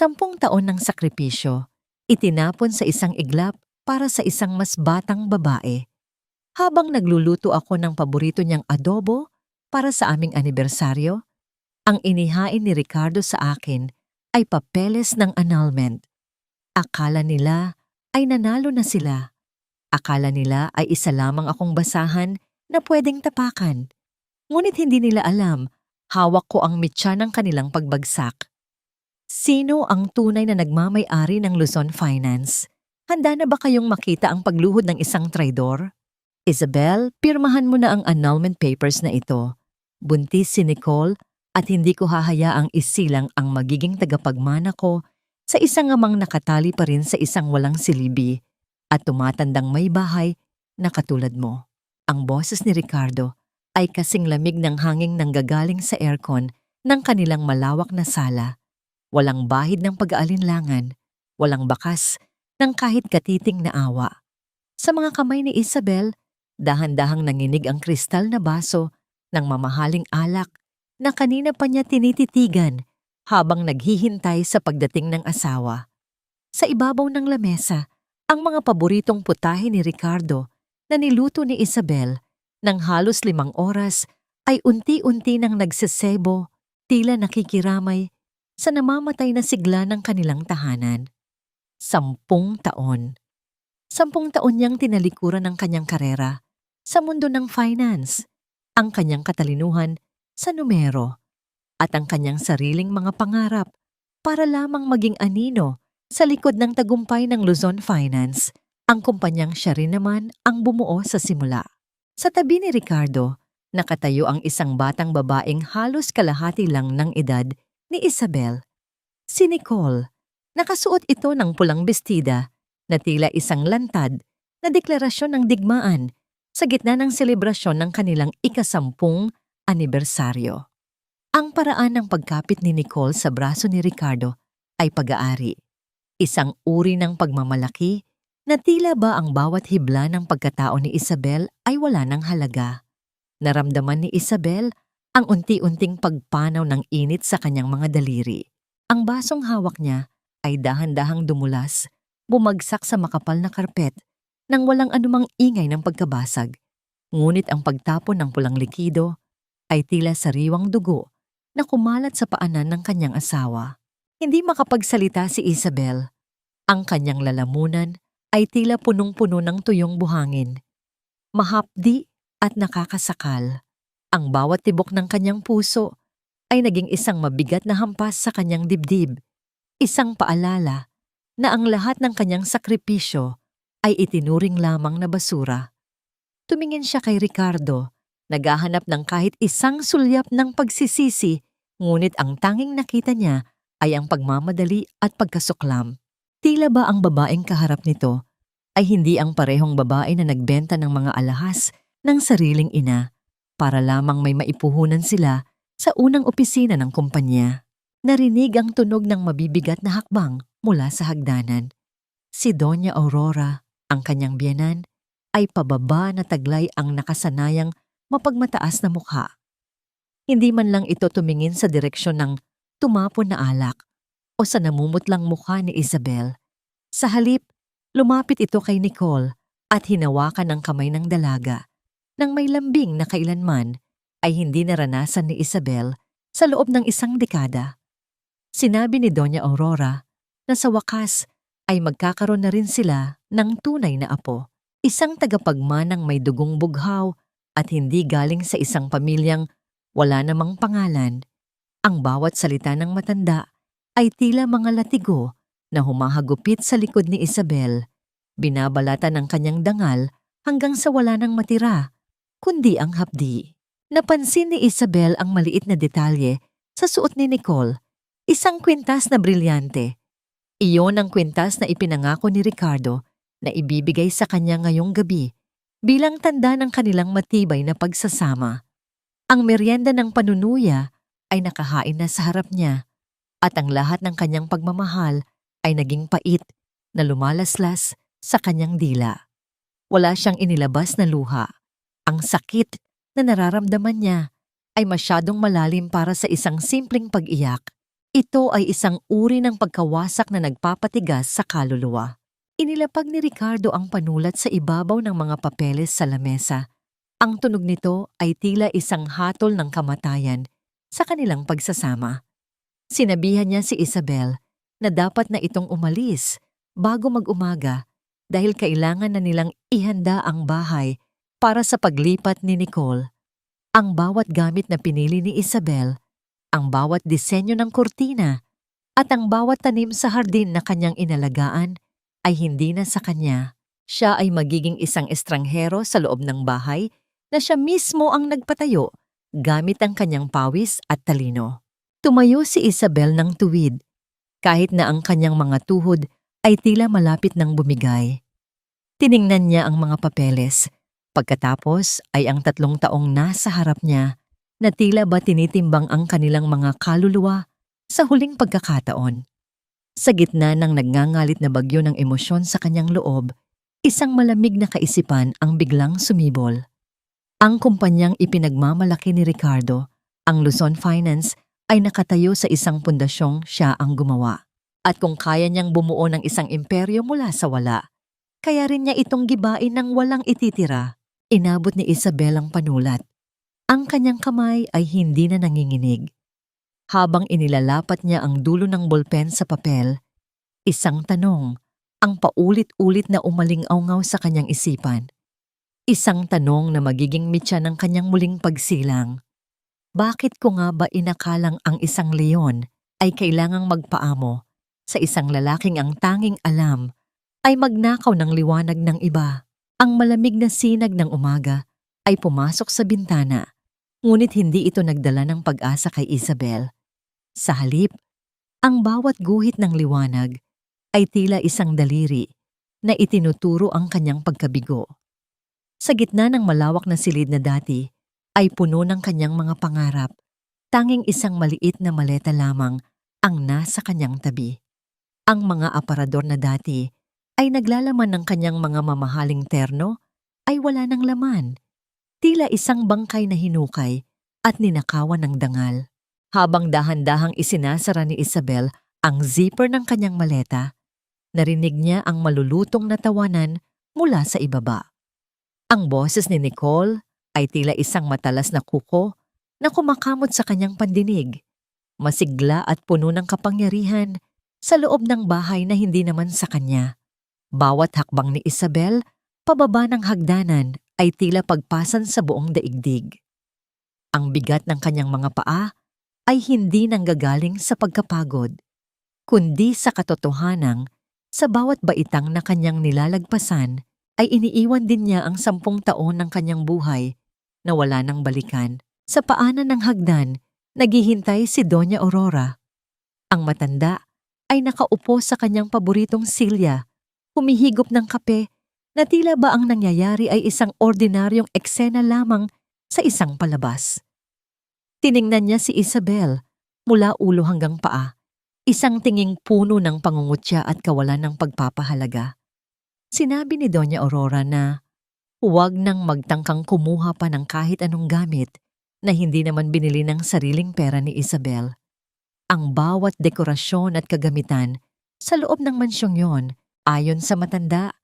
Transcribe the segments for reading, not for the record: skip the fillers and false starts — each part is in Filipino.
10 taon ng sakripisyo, itinapon sa isang iglap para sa isang mas batang babae. Habang nagluluto ako ng paborito niyang adobo para sa aming anibersaryo, ang inihain ni Ricardo sa akin ay papeles ng annulment. Akala nila ay nanalo na sila. Akala nila ay isa lamang akong basahan na pwedeng tapakan. Ngunit hindi nila alam, hawak ko ang mitya ng kanilang pagbagsak. Sino ang tunay na nagmamay-ari ng Luzon Finance? Handa na ba kayong makita ang pagluhod ng isang traidor? Isabel, pirmahan mo na ang annulment papers na ito. Buntis si Nicole at hindi ko hahayaang isilang ang magiging tagapagmana ko sa isang amang nakatali pa rin sa isang walang silibi at tumatandang may bahay na katulad mo. Ang boses ni Ricardo ay kasing lamig ng hanging nanggagaling sa aircon ng kanilang malawak na sala. Walang bahid ng pag-aalinlangan, walang bakas ng kahit katiting na awa. Sa mga kamay ni Isabel, dahan-dahang nanginig ang kristal na baso ng mamahaling alak na kanina pa niya tinititigan habang naghihintay sa pagdating ng asawa. Sa ibabaw ng lamesa, ang mga paboritong putahe ni Ricardo na niluto ni Isabel ng halos 5 oras ay unti-unti nang nagsesebo, tila nakikiramay sa namamatay na sigla ng kanilang tahanan. 10 taon. 10 taon niyang tinalikuran ng kanyang karera sa mundo ng finance, ang kanyang katalinuhan sa numero, at ang kanyang sariling mga pangarap para lamang maging anino sa likod ng tagumpay ng Luzon Finance, ang kumpanyang siya rin naman ang bumuo sa simula. Sa tabi ni Ricardo, nakatayo ang isang batang babaeng halos kalahati lang ng edad ni Isabel. Si Nicole. Nakasuot ito ng pulang bestida na tila isang lantad na deklarasyon ng digmaan sa gitna ng selebrasyon ng kanilang ika-10 anibersaryo. Ang paraan ng pagkapit ni Nicole sa braso ni Ricardo ay pag-aari. Isang uri ng pagmamalaki na tila ba ang bawat hibla ng pagkatao ni Isabel ay wala ng halaga. Naramdaman ni Isabel ang unti-unting pagpanaw ng init sa kanyang mga daliri. Ang basong hawak niya ay dahan-dahang dumulas, bumagsak sa makapal na karpet nang walang anumang ingay ng pagkabasag. Ngunit ang pagtapon ng pulang likido ay tila sariwang dugo na kumalat sa paanan ng kanyang asawa. Hindi makapagsalita si Isabel. Ang kanyang lalamunan ay tila punong-puno ng tuyong buhangin. Mahapdi at nakakasakal. Ang bawat tibok ng kanyang puso ay naging isang mabigat na hampas sa kanyang dibdib. Isang paalala na ang lahat ng kanyang sakripisyo ay itinuring lamang na basura. Tumingin siya kay Ricardo, naghahanap ng kahit isang sulyap ng pagsisisi, ngunit ang tanging nakita niya ay ang pagmamadali at pagkasuklam. Tila ba ang babaeng kaharap nito ay hindi ang parehong babae na nagbenta ng mga alahas ng sariling ina para lamang may maipuhunan sila sa unang opisina ng kumpanya. Narinig ang tunog ng mabibigat na hakbang mula sa hagdanan. Si Doña Aurora, ang kanyang biyenan, ay pababa na taglay ang nakasanayang mapagmataas na mukha. Hindi man lang ito tumingin sa direksyon ng tumapon na alak o sa namumutlang mukha ni Isabel. Sa halip, lumapit ito kay Nicole at hinawakan ang kamay ng dalaga nang may lambing na kailanman ay hindi naranasan ni Isabel sa loob ng 1 dekada. Sinabi ni Doña Aurora na sa wakas ay magkakaroon na rin sila ng tunay na apo, isang tagapagmanang may dugong bughaw at hindi galing sa isang pamilyang wala namang pangalan. Ang bawat salita ng matanda ay tila mga latigo na humahagupit sa likod ni Isabel, binabalatan ng kanyang dangal hanggang sa wala nang matira, kundi ang hapdi. Napansin ni Isabel ang maliit na detalye sa suot ni Nicole, isang kwintas na brilyante. Iyon ang kwintas na ipinangako ni Ricardo na ibibigay sa kanya ngayong gabi bilang tanda ng kanilang matibay na pagsasama. Ang merienda ng panunuya ay nakahain na sa harap niya at ang lahat ng kanyang pagmamahal ay naging pait na lumalaslas sa kanyang dila. Wala siyang inilabas na luha. Ang sakit na nararamdaman niya ay masyadong malalim para sa isang simpleng pag-iyak. Ito ay isang uri ng pagkawasak na nagpapatigas sa kaluluwa. Inilapag ni Ricardo ang panulat sa ibabaw ng mga papeles sa lamesa. Ang tunog nito ay tila isang hatol ng kamatayan sa kanilang pagsasama. Sinabihan niya si Isabel na dapat na itong umalis bago mag-umaga dahil kailangan na nilang ihanda ang bahay para sa paglipat ni Nicole. Ang bawat gamit na pinili ni Isabel, ang bawat disenyo ng kurtina, at ang bawat tanim sa hardin na kanyang inalagaan ay hindi na sa kanya. Siya ay magiging isang estranghero sa loob ng bahay na siya mismo ang nagpatayo gamit ang kanyang pawis at talino. Tumayo si Isabel ng tuwid, kahit na ang kanyang mga tuhod ay tila malapit ng bumigay. Tiningnan niya ang mga papeles. Pagkatapos ay ang 3 taong nasa harap niya na tila ba tinitimbang ang kanilang mga kaluluwa sa huling pagkakataon. Sa gitna ng nagngangalit na bagyo ng emosyon sa kanyang loob, isang malamig na kaisipan ang biglang sumibol. Ang kumpanyang ipinagmamalaki ni Ricardo, ang Luzon Finance, ay nakatayo sa isang pundasyong siya ang gumawa. At kung kaya niyang bumuo ng isang imperyo mula sa wala, kaya rin niya itong gibain ng walang ititira. Inabot ni Isabel ang panulat. Ang kanyang kamay ay hindi na nanginginig. Habang inilalapat niya ang dulo ng bolpen sa papel, isang tanong ang paulit-ulit na umaling-awngaw sa kanyang isipan. Isang tanong na magiging mitya ng kanyang muling pagsilang. Bakit ko nga ba inakalang ang isang leon ay kailangang magpaamo sa isang lalaking ang tanging alam ay magnakaw ng liwanag ng iba? Ang malamig na sinag ng umaga ay pumasok sa bintana, ngunit hindi ito nagdala ng pag-asa kay Isabel. Sa halip, ang bawat guhit ng liwanag ay tila isang daliri na itinuturo ang kanyang pagkabigo. Sa gitna ng malawak na silid na dati ay puno ng kanyang mga pangarap, tanging isang maliit na maleta lamang ang nasa kanyang tabi. Ang mga aparador na dati ay naglalaman ng kanyang mga mamahaling terno ay wala ng laman, tila isang bangkay na hinukay at ninakawan ng dangal. Habang dahan-dahang isinasara ni Isabel ang zipper ng kanyang maleta, narinig niya ang malulutong na tawanan mula sa ibaba. Ang boses ni Nicole ay tila isang matalas na kuko na kumakamot sa kanyang pandinig, masigla at puno ng kapangyarihan sa loob ng bahay na hindi naman sa kanya. Bawat hakbang ni Isabel pababa ng hagdanan ay tila pagpasan sa buong daigdig. Ang bigat ng kanyang mga paa ay hindi nanggagaling sa pagkapagod, kundi sa katotohanang sa bawat baitang na kanyang nilalagpasan ay iniiwan din niya ang 10 taon ng kanyang buhay na wala nang balikan. Sa paanan ng hagdan, naghihintay si Doña Aurora. Ang matanda ay nakaupo sa kanyang paboritong silya, humihigop ng kape na tila ba ang nangyayari ay isang ordinaryong eksena lamang sa isang palabas. Tiningnan niya si Isabel mula ulo hanggang paa, isang tinging puno ng pangungutya at kawalan ng pagpapahalaga. Sinabi ni Doña Aurora na huwag nang magtangkang kumuha pa ng kahit anong gamit na hindi naman binili ng sariling pera ni Isabel. Ang bawat dekorasyon at kagamitan sa loob ng mansyong yon, ayon sa matanda,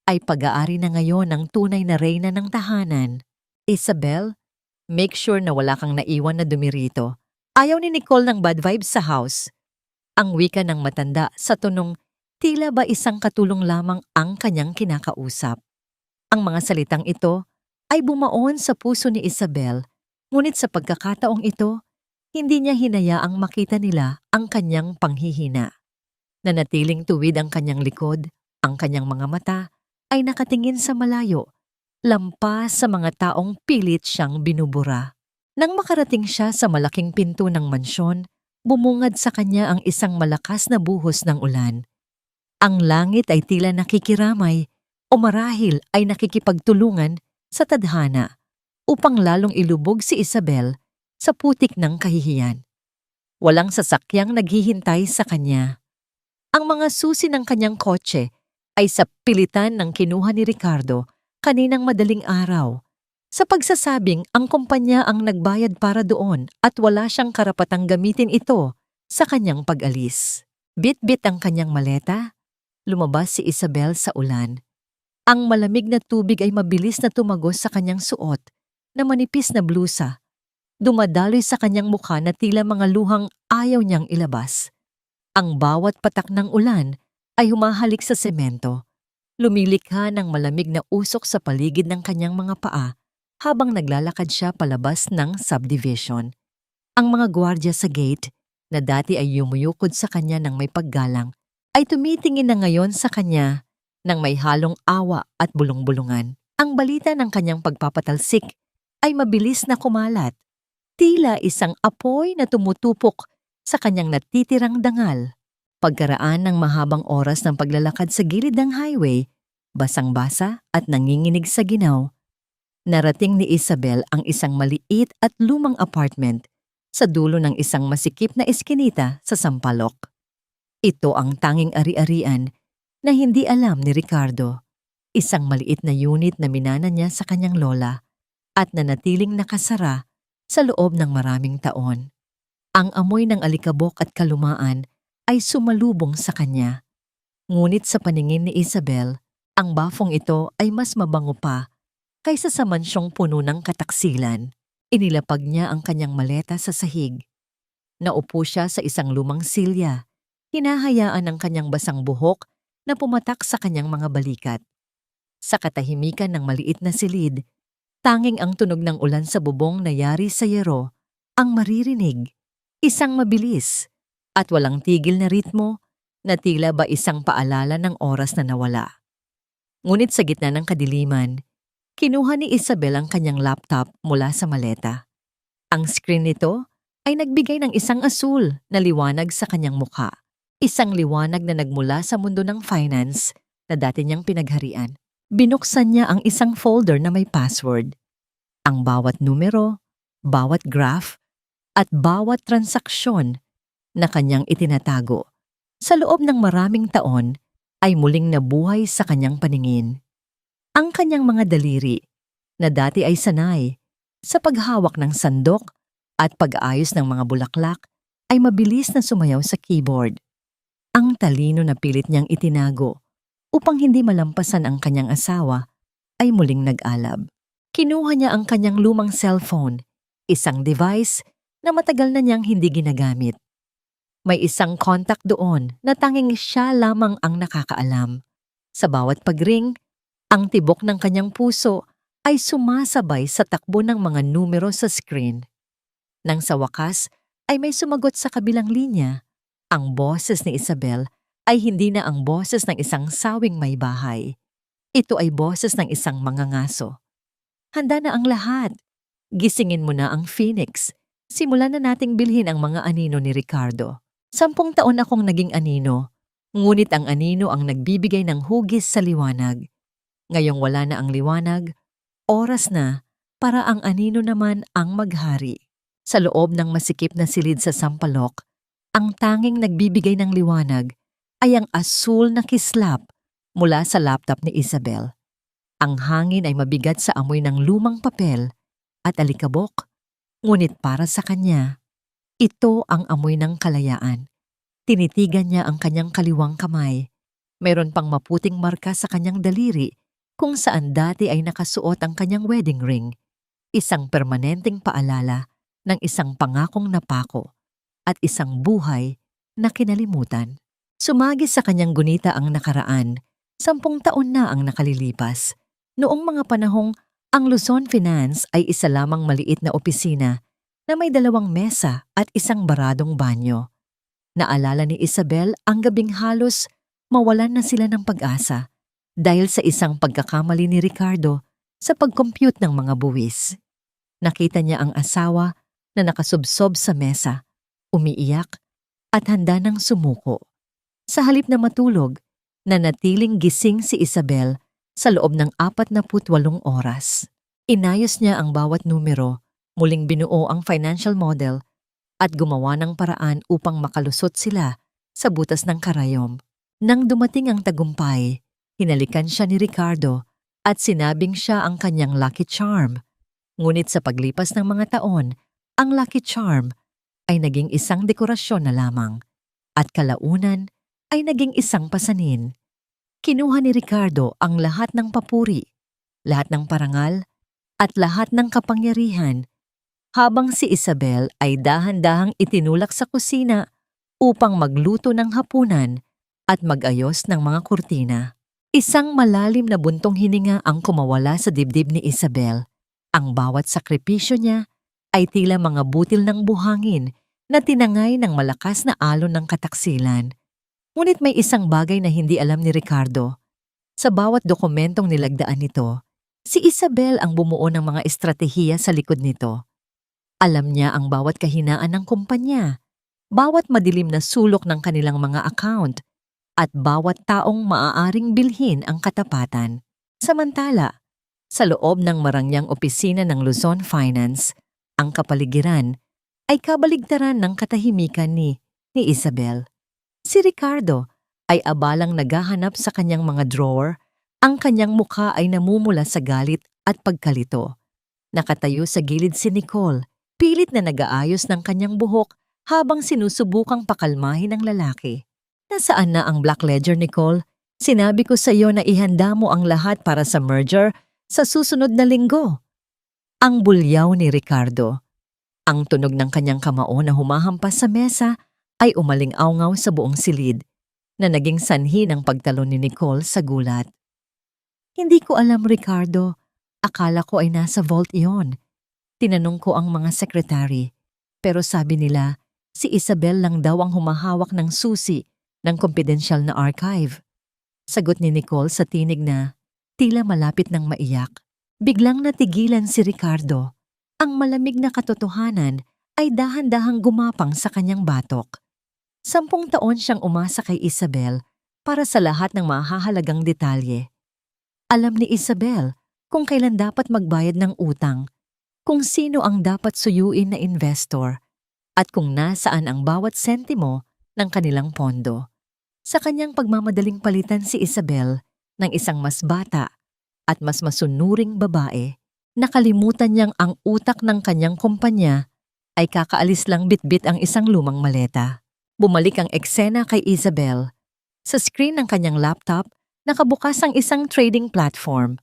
ay pag-aari na ngayon ng tunay na reyna ng tahanan. Isabel, make sure na wala kang naiwan na dumi rito. Ayaw ni Nicole ng bad vibes sa house. Ang wika ng matanda sa tunong tila ba isang katulong lamang ang kanyang kinakausap. Ang mga salitang ito ay bumaon sa puso ni Isabel, ngunit sa pagkakataong ito, hindi niya hinayaang makita nila ang kanyang panghihina. Nanatiling tuwid ang kanyang likod, ang kanyang mga mata ay nakatingin sa malayo, lampas sa mga taong pilit siyang binubura. Nang makarating siya sa malaking pinto ng mansyon, bumungad sa kanya ang isang malakas na buhos ng ulan. Ang langit ay tila nakikiramay o marahil ay nakikipagtulungan sa tadhana upang lalong ilubog si Isabel sa putik ng kahihiyan. Walang sasakyang naghihintay sa kanya. Ang mga susi ng kanyang kotse ay sa pilitan ng kinuha ni Ricardo kaninang madaling araw sa pagsasabing ang kumpanya ang nagbayad para doon at wala siyang karapatang gamitin ito Sa kanyang pag-alis, bit-bit ang kanyang maleta, lumabas si Isabel sa ulan. Ang malamig na tubig ay mabilis na tumagos sa kanyang suot na manipis na blusa. Dumadaloy sa kanyang mukha na tila mga luhang ayaw niyang ilabas. Ang bawat patak ng ulan ay humahalik sa semento. Lumilikha ng malamig na usok sa paligid ng kanyang mga paa habang naglalakad siya palabas ng subdivision. Ang mga gwardiya sa gate, na dati ay yumuyukod sa kanya ng may paggalang, ay tumitingin na ngayon sa kanya ng may halong awa at bulong-bulungan. Ang balita ng kanyang pagpapatalsik ay mabilis na kumalat. Tila isang apoy na tumutupok sa kanyang natitirang dangal. Pagkaraan ng mahabang oras ng paglalakad sa gilid ng highway, basang-basa at nanginginig sa ginaw, narating ni Isabel ang isang maliit at lumang apartment sa dulo ng isang masikip na eskinita sa Sampaloc. Ito ang tanging ari-arian na hindi alam ni Ricardo. Isang maliit na unit na minana niya sa kanyang lola at nanatiling nakasara sa loob ng maraming taon. Ang amoy ng alikabok at kalumaan ay sumalubong sa kanya. Ngunit sa paningin ni Isabel, ang bafong ito ay mas mabango pa kaysa sa mansyong puno ng kataksilan. Inilapag niya ang kanyang maleta sa sahig. Naupo siya sa isang lumang silya, hinahayaan ang kanyang basang buhok na pumatak sa kanyang mga balikat. Sa katahimikan ng maliit na silid, tanging ang tunog ng ulan sa bubong na yari sa yero ang maririnig, isang mabilis at walang tigil na ritmo na tila ba isang paalala ng oras na nawala. Ngunit sa gitna ng kadiliman, kinuha ni Isabel ang kanyang laptop mula sa maleta. Ang screen nito ay nagbigay ng isang asul na liwanag sa kanyang mukha. Isang liwanag na nagmula sa mundo ng finance na dati niyang pinagharian. Binuksan niya ang isang folder na may password. Ang bawat numero, bawat graph, at bawat transaksyon na kanyang itinatago sa loob ng maraming taon ay muling nabuhay sa kanyang paningin. Ang kanyang mga daliri, na dati ay sanay sa paghawak ng sandok at pag-aayos ng mga bulaklak, ay mabilis na sumayaw sa keyboard. Ang talino na pilit niyang itinago upang hindi malampasan ang kanyang asawa ay muling nag-alab. Kinuha niya ang kanyang lumang cellphone, isang device na matagal na niyang hindi ginagamit. May isang contact doon na tanging siya lamang ang nakakaalam. Sa bawat pagring, ang tibok ng kanyang puso ay sumasabay sa takbo ng mga numero sa screen. Nang sa wakas ay may sumagot sa kabilang linya, ang boses ni Isabel ay hindi na ang boses ng isang sawing may bahay. Ito ay boses ng isang mangangaso. Handa na ang lahat. Gisingin mo na ang Phoenix. Simulan na nating bilhin ang mga anino ni Ricardo. 10 taon akong naging anino, ngunit ang anino ang nagbibigay ng hugis sa liwanag. Ngayong wala na ang liwanag, oras na para ang anino naman ang maghari. Sa loob ng masikip na silid sa Sampaloc, ang tanging nagbibigay ng liwanag ay ang asul na kislap mula sa laptop ni Isabel. Ang hangin ay mabigat sa amoy ng lumang papel at alikabok, ngunit para sa kanya, ito ang amoy ng kalayaan. Tinitigan niya ang kanyang kaliwang kamay. Mayroon pang maputing marka sa kanyang daliri kung saan dati ay nakasuot ang kanyang wedding ring, isang permanenteng paalala ng isang pangakong napako at isang buhay na kinalimutan. Sumagi sa kanyang gunita ang nakaraan, 10 taon na ang nakalilipas. Noong mga panahong ang Luzon Finance ay isa lamang maliit na opisina na may 2 mesa at isang baradong banyo. Naalala ni Isabel ang gabing halos mawalan na sila ng pag-asa dahil sa isang pagkakamali ni Ricardo sa pag-compute ng mga buwis. Nakita niya ang asawa na nakasubsob sa mesa, umiiyak at handa ng sumuko. Sa halip na matulog, nanatiling gising si Isabel sa loob ng 48 oras. Inayos niya ang bawat numero, muling binuo ang financial model at gumawa ng paraan upang makalusot sila sa butas ng karayom. Nang dumating ang tagumpay, hinalikan siya ni Ricardo at sinabing siya ang kanyang lucky charm. Ngunit sa paglipas ng mga taon, ang lucky charm ay naging isang dekorasyon na lamang at kalaunan ay naging isang pasanin. Kinuha ni Ricardo ang lahat ng papuri, lahat ng parangal at lahat ng kapangyarihan habang si Isabel ay dahan-dahang itinulak sa kusina upang magluto ng hapunan at mag-ayos ng mga kurtina. Isang malalim na buntong hininga ang kumawala sa dibdib ni Isabel. Ang bawat sakripisyo niya ay tila mga butil ng buhangin na tinangay ng malakas na alon ng kataksilan. Ngunit may isang bagay na hindi alam ni Ricardo. Sa bawat dokumentong nilagdaan nito, si Isabel ang bumuo ng mga estratehiya sa likod nito. Alam niya ang bawat kahinaan ng kumpanya, bawat madilim na sulok ng kanilang mga account, at bawat taong maaaring bilhin ang katapatan. Samantala, sa loob ng marangyang opisina ng Luzon Finance, ang kapaligiran ay kabaligtaran ng katahimikan ni Isabel. Si Ricardo ay abalang naghahanap sa kanyang mga drawer, ang kanyang mukha ay namumula sa galit at pagkalito. Nakatayo sa gilid si Nicole, pilit na nag-aayos ng kanyang buhok habang sinusubukang pakalmahin ng lalaki. Nasaan na ang Black Ledger, Nicole? Sinabi ko sa iyo na ihanda mo ang lahat para sa merger sa susunod na linggo. Ang bulyaw ni Ricardo. Ang tunog ng kanyang kamao na humahampas sa mesa ay umaling-awngaw sa buong silid na naging sanhi ng pagtalon ni Nicole sa gulat. Hindi ko alam, Ricardo. Akala ko ay nasa vault iyon. Tinanong ko ang mga sekretary, pero sabi nila si Isabel lang daw ang humahawak ng susi ng kumpidensyal na archive. Sagot ni Nicole sa tinig na tila malapit ng maiyak. Biglang natigilan si Ricardo. Ang malamig na katotohanan ay dahan-dahang gumapang sa kanyang batok. 10 taon siyang umasa kay Isabel para sa lahat ng mahahalagang detalye. Alam ni Isabel kung kailan dapat magbayad ng utang, kung sino ang dapat suyuin na investor, at kung nasaan ang bawat sentimo ng kanilang pondo. Sa kanyang pagmamadaling palitan si Isabel ng isang mas bata at mas masunuring babae, nakalimutan niyang ang utak ng kanyang kumpanya ay kakaalis lang bitbit ang isang lumang maleta. Bumalik ang eksena kay Isabel. Sa screen ng kanyang laptop, nakabukas ang isang trading platform.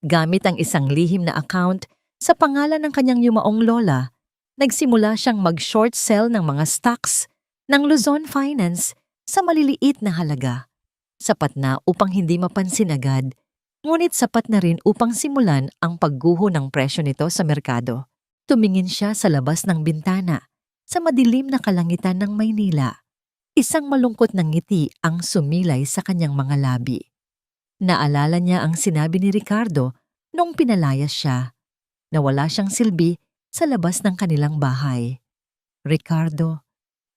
Gamit ang isang lihim na account sa pangalan ng kanyang yumaong lola, nagsimula siyang mag-short sell ng mga stocks ng Luzon Finance sa maliliit na halaga. Sapat na upang hindi mapansin agad, ngunit sapat na rin upang simulan ang pagguho ng presyo nito sa merkado. Tumingin siya sa labas ng bintana, sa madilim na kalangitan ng Maynila. Isang malungkot na ngiti ang sumilay sa kanyang mga labi. Naalala niya ang sinabi ni Ricardo nung pinalayas siya, na wala siyang silbi sa labas ng kanilang bahay. Ricardo,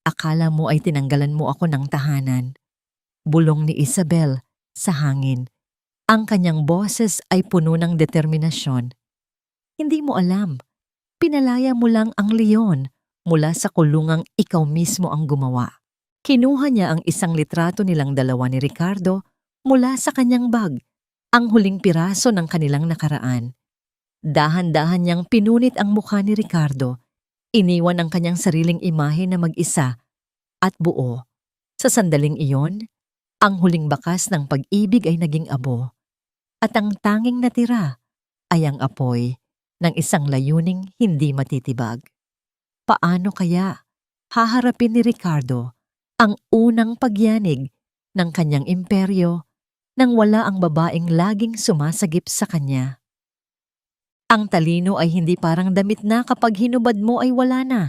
akala mo ay tinanggalan mo ako ng tahanan. Bulong ni Isabel sa hangin. Ang kanyang boses ay puno ng determinasyon. Hindi mo alam, pinalaya mo lang ang leon mula sa kulungang ikaw mismo ang gumawa. Kinuha niya ang isang litrato nilang dalawa ni Ricardo mula sa kanyang bag, ang huling piraso ng kanilang nakaraan. Dahan-dahan niyang pinunit ang mukha ni Ricardo, iniwan ang kanyang sariling imahe na mag-isa at buo. Sa sandaling iyon, ang huling bakas ng pag-ibig ay naging abo, at ang tanging natira ay ang apoy ng isang layuning hindi matitibag. Paano kaya haharapin ni Ricardo ang unang pagyanig ng kanyang imperyo nang wala ang babaeng laging sumasagip sa kanya? Ang talino ay hindi parang damit na kapag hinubad mo ay wala na.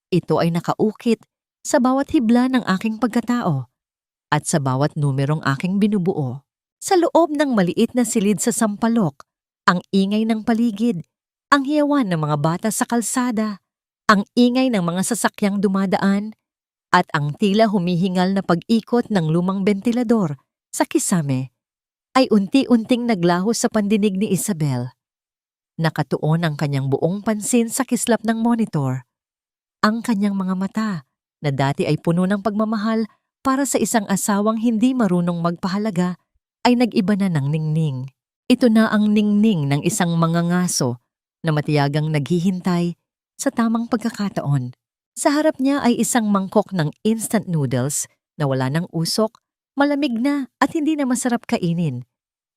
Ito ay nakaukit sa bawat hibla ng aking pagkatao at sa bawat numerong aking binubuo. Sa loob ng maliit na silid sa sampalok, ang ingay ng paligid, ang hiyawan ng mga bata sa kalsada, ang ingay ng mga sasakyang dumadaan, at ang tila humihingal na pag-ikot ng lumang bentilador sa kisame, ay unti-unting naglaho sa pandinig ni Isabel. Nakatuon ang kanyang buong pansin sa kislap ng monitor. Ang kanyang mga mata, na dati ay puno ng pagmamahal para sa isang asawang hindi marunong magpahalaga, ay nag-iba na ng ningning. Ito na ang ningning ng isang mangangaso na matiyagang naghihintay sa tamang pagkakataon. Sa harap niya ay isang mangkok ng instant noodles na wala ng usok, malamig na at hindi na masarap kainin.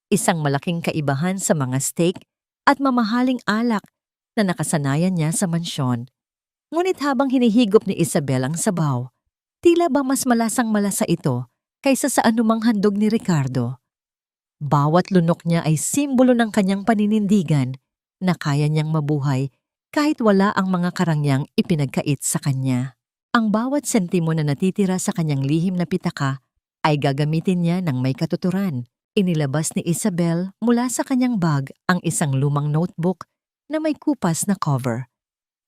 Isang malaking kaibahan sa mga steak at mamahaling alak na nakasanayan niya sa mansyon. Ngunit habang hinihigop ni Isabel ang sabaw, tila ba mas malasang malasa ito kaysa sa anumang handog ni Ricardo. Bawat lunok niya ay simbolo ng kanyang paninindigan na kaya niyang mabuhay kahit wala ang mga karangyang ipinagkait sa kanya. Ang bawat sentimo na natitira sa kanyang lihim na pitaka ay gagamitin niya ng may katuturan. Inilabas ni Isabel mula sa kanyang bag ang isang lumang notebook na may kupas na cover.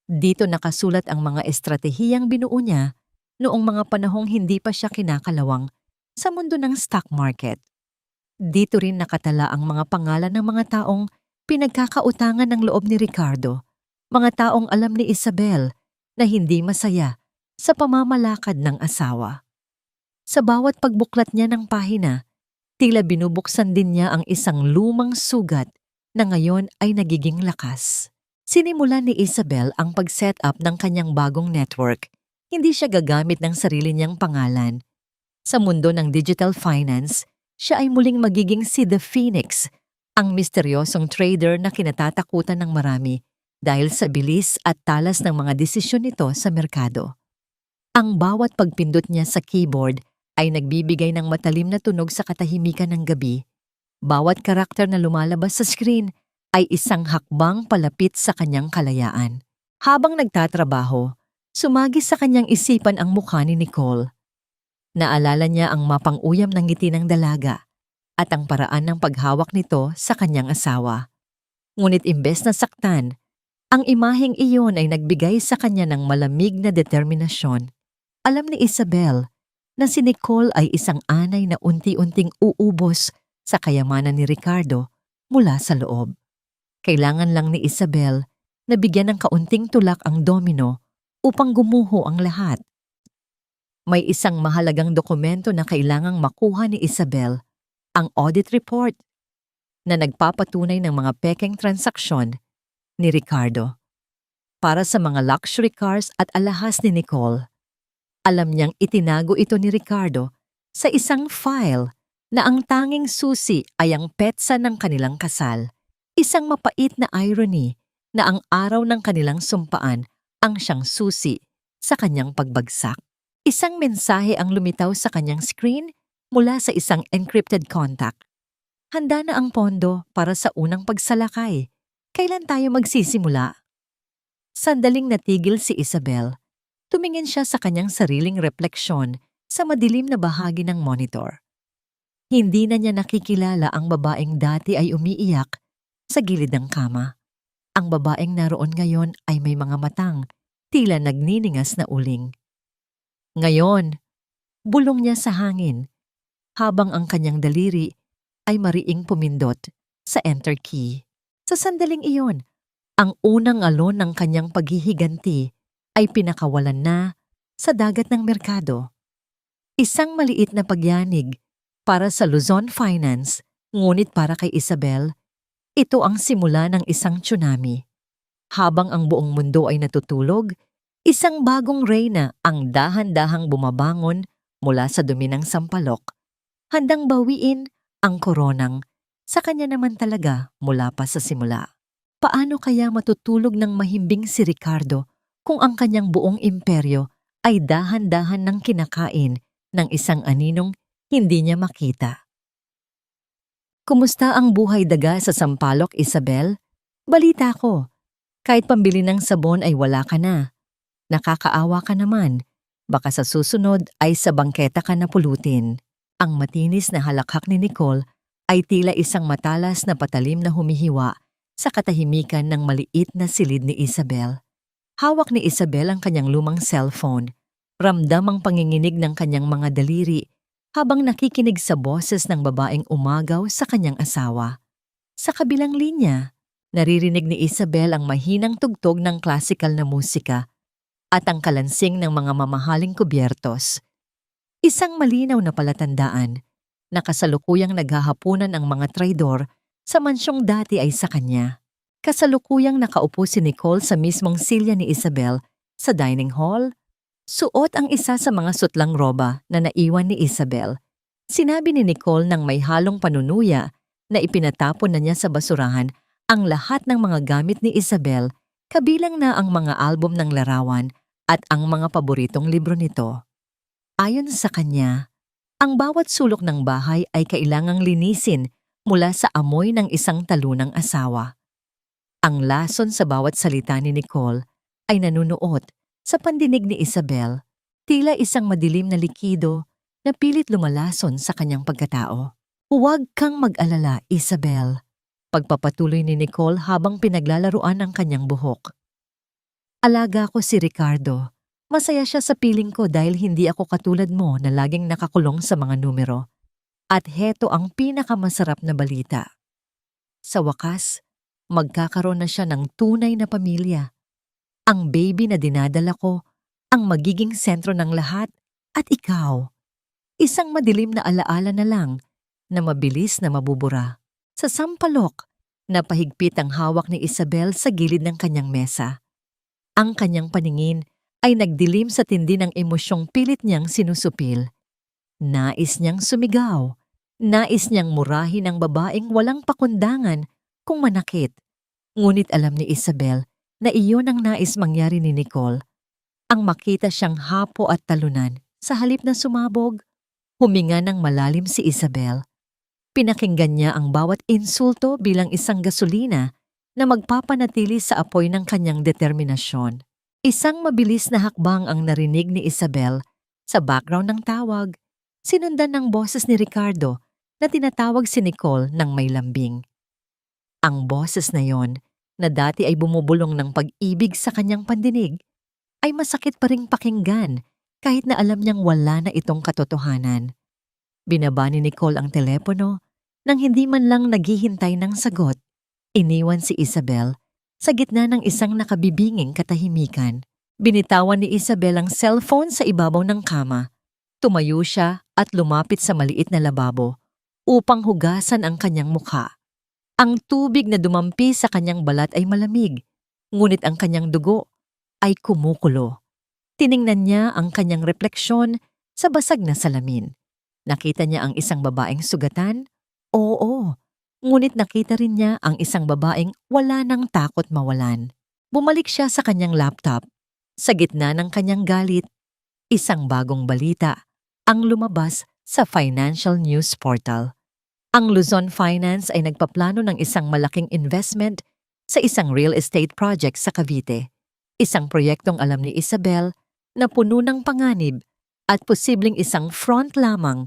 Dito nakasulat ang mga estratehiyang binuo niya noong mga panahong hindi pa siya kinakalawang sa mundo ng stock market. Dito rin nakatala ang mga pangalan ng mga taong pinagkakautangan ng loob ni Ricardo, mga taong alam ni Isabel na hindi masaya sa pamamalakad ng asawa. Sa bawat pagbuklat niya ng pahina, tila binubuksan din niya ang isang lumang sugat na ngayon ay nagiging lakas. Sinimulan ni Isabel ang pag-set up ng kanyang bagong network. Hindi siya gagamit ng sarili niyang pangalan. Sa mundo ng digital finance, siya ay muling magiging si The Phoenix, ang misteryosong trader na kinatatakutan ng marami dahil sa bilis at talas ng mga desisyon nito sa merkado. Ang bawat pagpindot niya sa keyboard ay nagbibigay ng matalim na tunog sa katahimikan ng gabi. Bawat karakter na lumalabas sa screen ay isang hakbang palapit sa kanyang kalayaan. Habang nagtatrabaho, sumagi sa kanyang isipan ang mukha ni Nicole. Naalala niya ang mapang-uyam ng ngiti ng dalaga at ang paraan ng paghawak nito sa kanyang asawa. Ngunit imbes na saktan, ang imaheng iyon ay nagbigay sa kanya ng malamig na determinasyon. Alam ni Isabel na si Nicole ay isang anay na unti-unting uubos sa kayamanan ni Ricardo mula sa loob. Kailangan lang ni Isabel na bigyan ng kaunting tulak ang domino upang gumuho ang lahat. May isang mahalagang dokumento na kailangang makuha ni Isabel, ang audit report, na nagpapatunay ng mga pekeng transaksyon ni Ricardo. Para sa mga luxury cars at alahas ni Nicole, alam niyang itinago ito ni Ricardo sa isang file na ang tanging susi ay ang petsa ng kanilang kasal. Isang mapait na irony na ang araw ng kanilang sumpaan ang siyang susi sa kanyang pagbagsak. Isang mensahe ang lumitaw sa kanyang screen mula sa isang encrypted contact. Handa na ang pondo para sa unang pagsalakay. Kailan tayo magsisimula? Sandaling natigil si Isabel. Tumingin siya sa kanyang sariling refleksyon sa madilim na bahagi ng monitor. Hindi na niya nakikilala ang babaeng dati ay umiiyak sa gilid ng kama. Ang babaeng naroon ngayon ay may mga matang, tila nagniningas na uling. Ngayon, bulong niya sa hangin, habang ang kanyang daliri ay mariing pumindot sa enter key. Sa sandaling iyon, ang unang alon ng kanyang paghihiganti ay pinakawalan na sa dagat ng merkado. Isang maliit na pagyanig para sa Luzon Finance, ngunit para kay Isabel, ito ang simula ng isang tsunami. Habang ang buong mundo ay natutulog, isang bagong reyna ang dahan-dahang bumabangon mula sa dumi ng sampalok, handang bawiin ang koronang sa kanya naman talaga mula pa sa simula. Paano kaya matutulog ng mahimbing si Ricardo kung ang kanyang buong imperyo ay dahan-dahan ng kinakain ng isang aninong hindi niya makita? Kumusta ang buhay daga sa Sampaloc, Isabel? Balita ko, kahit pambili ng sabon ay wala ka na. Nakakaawa ka naman. Baka sa susunod ay sa bangketa ka napulutin. Ang matinis na halakhak ni Nicole ay tila isang matalas na patalim na humihiwa sa katahimikan ng maliit na silid ni Isabel. Hawak ni Isabel ang kanyang lumang cellphone. Ramdam ang panginginig ng kanyang mga daliri habang nakikinig sa boses ng babaeng umagaw sa kanyang asawa. Sa kabilang linya, naririnig ni Isabel ang mahinang tugtog ng klasikal na musika at ang kalansing ng mga mamahaling kubyertos. Isang malinaw na palatandaan na kasalukuyang naghahapunan ang mga traidor sa mansyong dati ay sa kanya. Kasalukuyang nakaupo si Nicole sa mismong silya ni Isabel sa dining hall Suot ang isa sa mga sutlang roba na naiwan ni Isabel. Sinabi ni Nicole ng may halong panunuya na ipinatapon na niya sa basurahan ang lahat ng mga gamit ni Isabel, kabilang na ang mga album ng larawan at ang mga paboritong libro nito. Ayon sa kanya, ang bawat sulok ng bahay ay kailangang linisin mula sa amoy ng isang talunang asawa. Ang lason sa bawat salita ni Nicole ay nanunuot sa pandinig ni Isabel, tila isang madilim na likido na pilit lumalason sa kanyang pagkatao. Huwag kang mag-alala, Isabel. Pagpapatuloy ni Nicole habang pinaglalaruan ang kanyang buhok. Alaga ko si Ricardo. Masaya siya sa piling ko dahil hindi ako katulad mo na laging nakakulong sa mga numero. At heto ang pinakamasarap na balita. Sa wakas, magkakaroon na siya ng tunay na pamilya. Ang baby na dinadala ko, ang magiging sentro ng lahat, at ikaw. Isang madilim na alaala na lang na mabilis na mabubura. Sa sampalok, napahigpit ang hawak ni Isabel sa gilid ng kanyang mesa. Ang kanyang paningin ay nagdilim sa tindi ng emosyong pilit niyang sinusupil. Nais niyang sumigaw. Nais niyang murahin ang babaeng walang pakundangan kung manakit. Ngunit alam ni Isabel na iyon ang nais mangyari ni Nicole. Ang makita siyang hapo at talunan sa halip na sumabog. Huminga ng malalim si Isabel. Pinakinggan niya ang bawat insulto bilang isang gasolina na magpapanatili sa apoy ng kanyang determinasyon. Isang mabilis na hakbang ang narinig ni Isabel sa background ng tawag, sinundan ng boses ni Ricardo na tinatawag si Nicole ng may lambing. Ang boses na yon, na dati ay bumubulong ng pag-ibig sa kanyang pandinig, ay masakit pa ring pakinggan kahit na alam niyang wala na itong katotohanan. Binaba ni Nicole ang telepono nang hindi man lang naghihintay ng sagot. Iniwan si Isabel sa gitna ng isang nakabibinging katahimikan. Binitawan ni Isabel ang cellphone sa ibabaw ng kama. Tumayo siya at lumapit sa maliit na lababo upang hugasan ang kanyang mukha. Ang tubig na dumampi sa kanyang balat ay malamig, ngunit ang kanyang dugo ay kumukulo. Tiningnan niya ang kanyang refleksyon sa basag na salamin. Nakita niya ang isang babaeng sugatan? Oo, ngunit nakita rin niya ang isang babaeng wala nang takot mawalan. Bumalik siya sa kanyang laptop. Sa gitna ng kanyang galit, isang bagong balita ang lumabas sa financial news portal. Ang Luzon Finance ay nagpaplano ng isang malaking investment sa isang real estate project sa Cavite. Isang proyektong alam ni Isabel na puno ng panganib at posibleng isang front lamang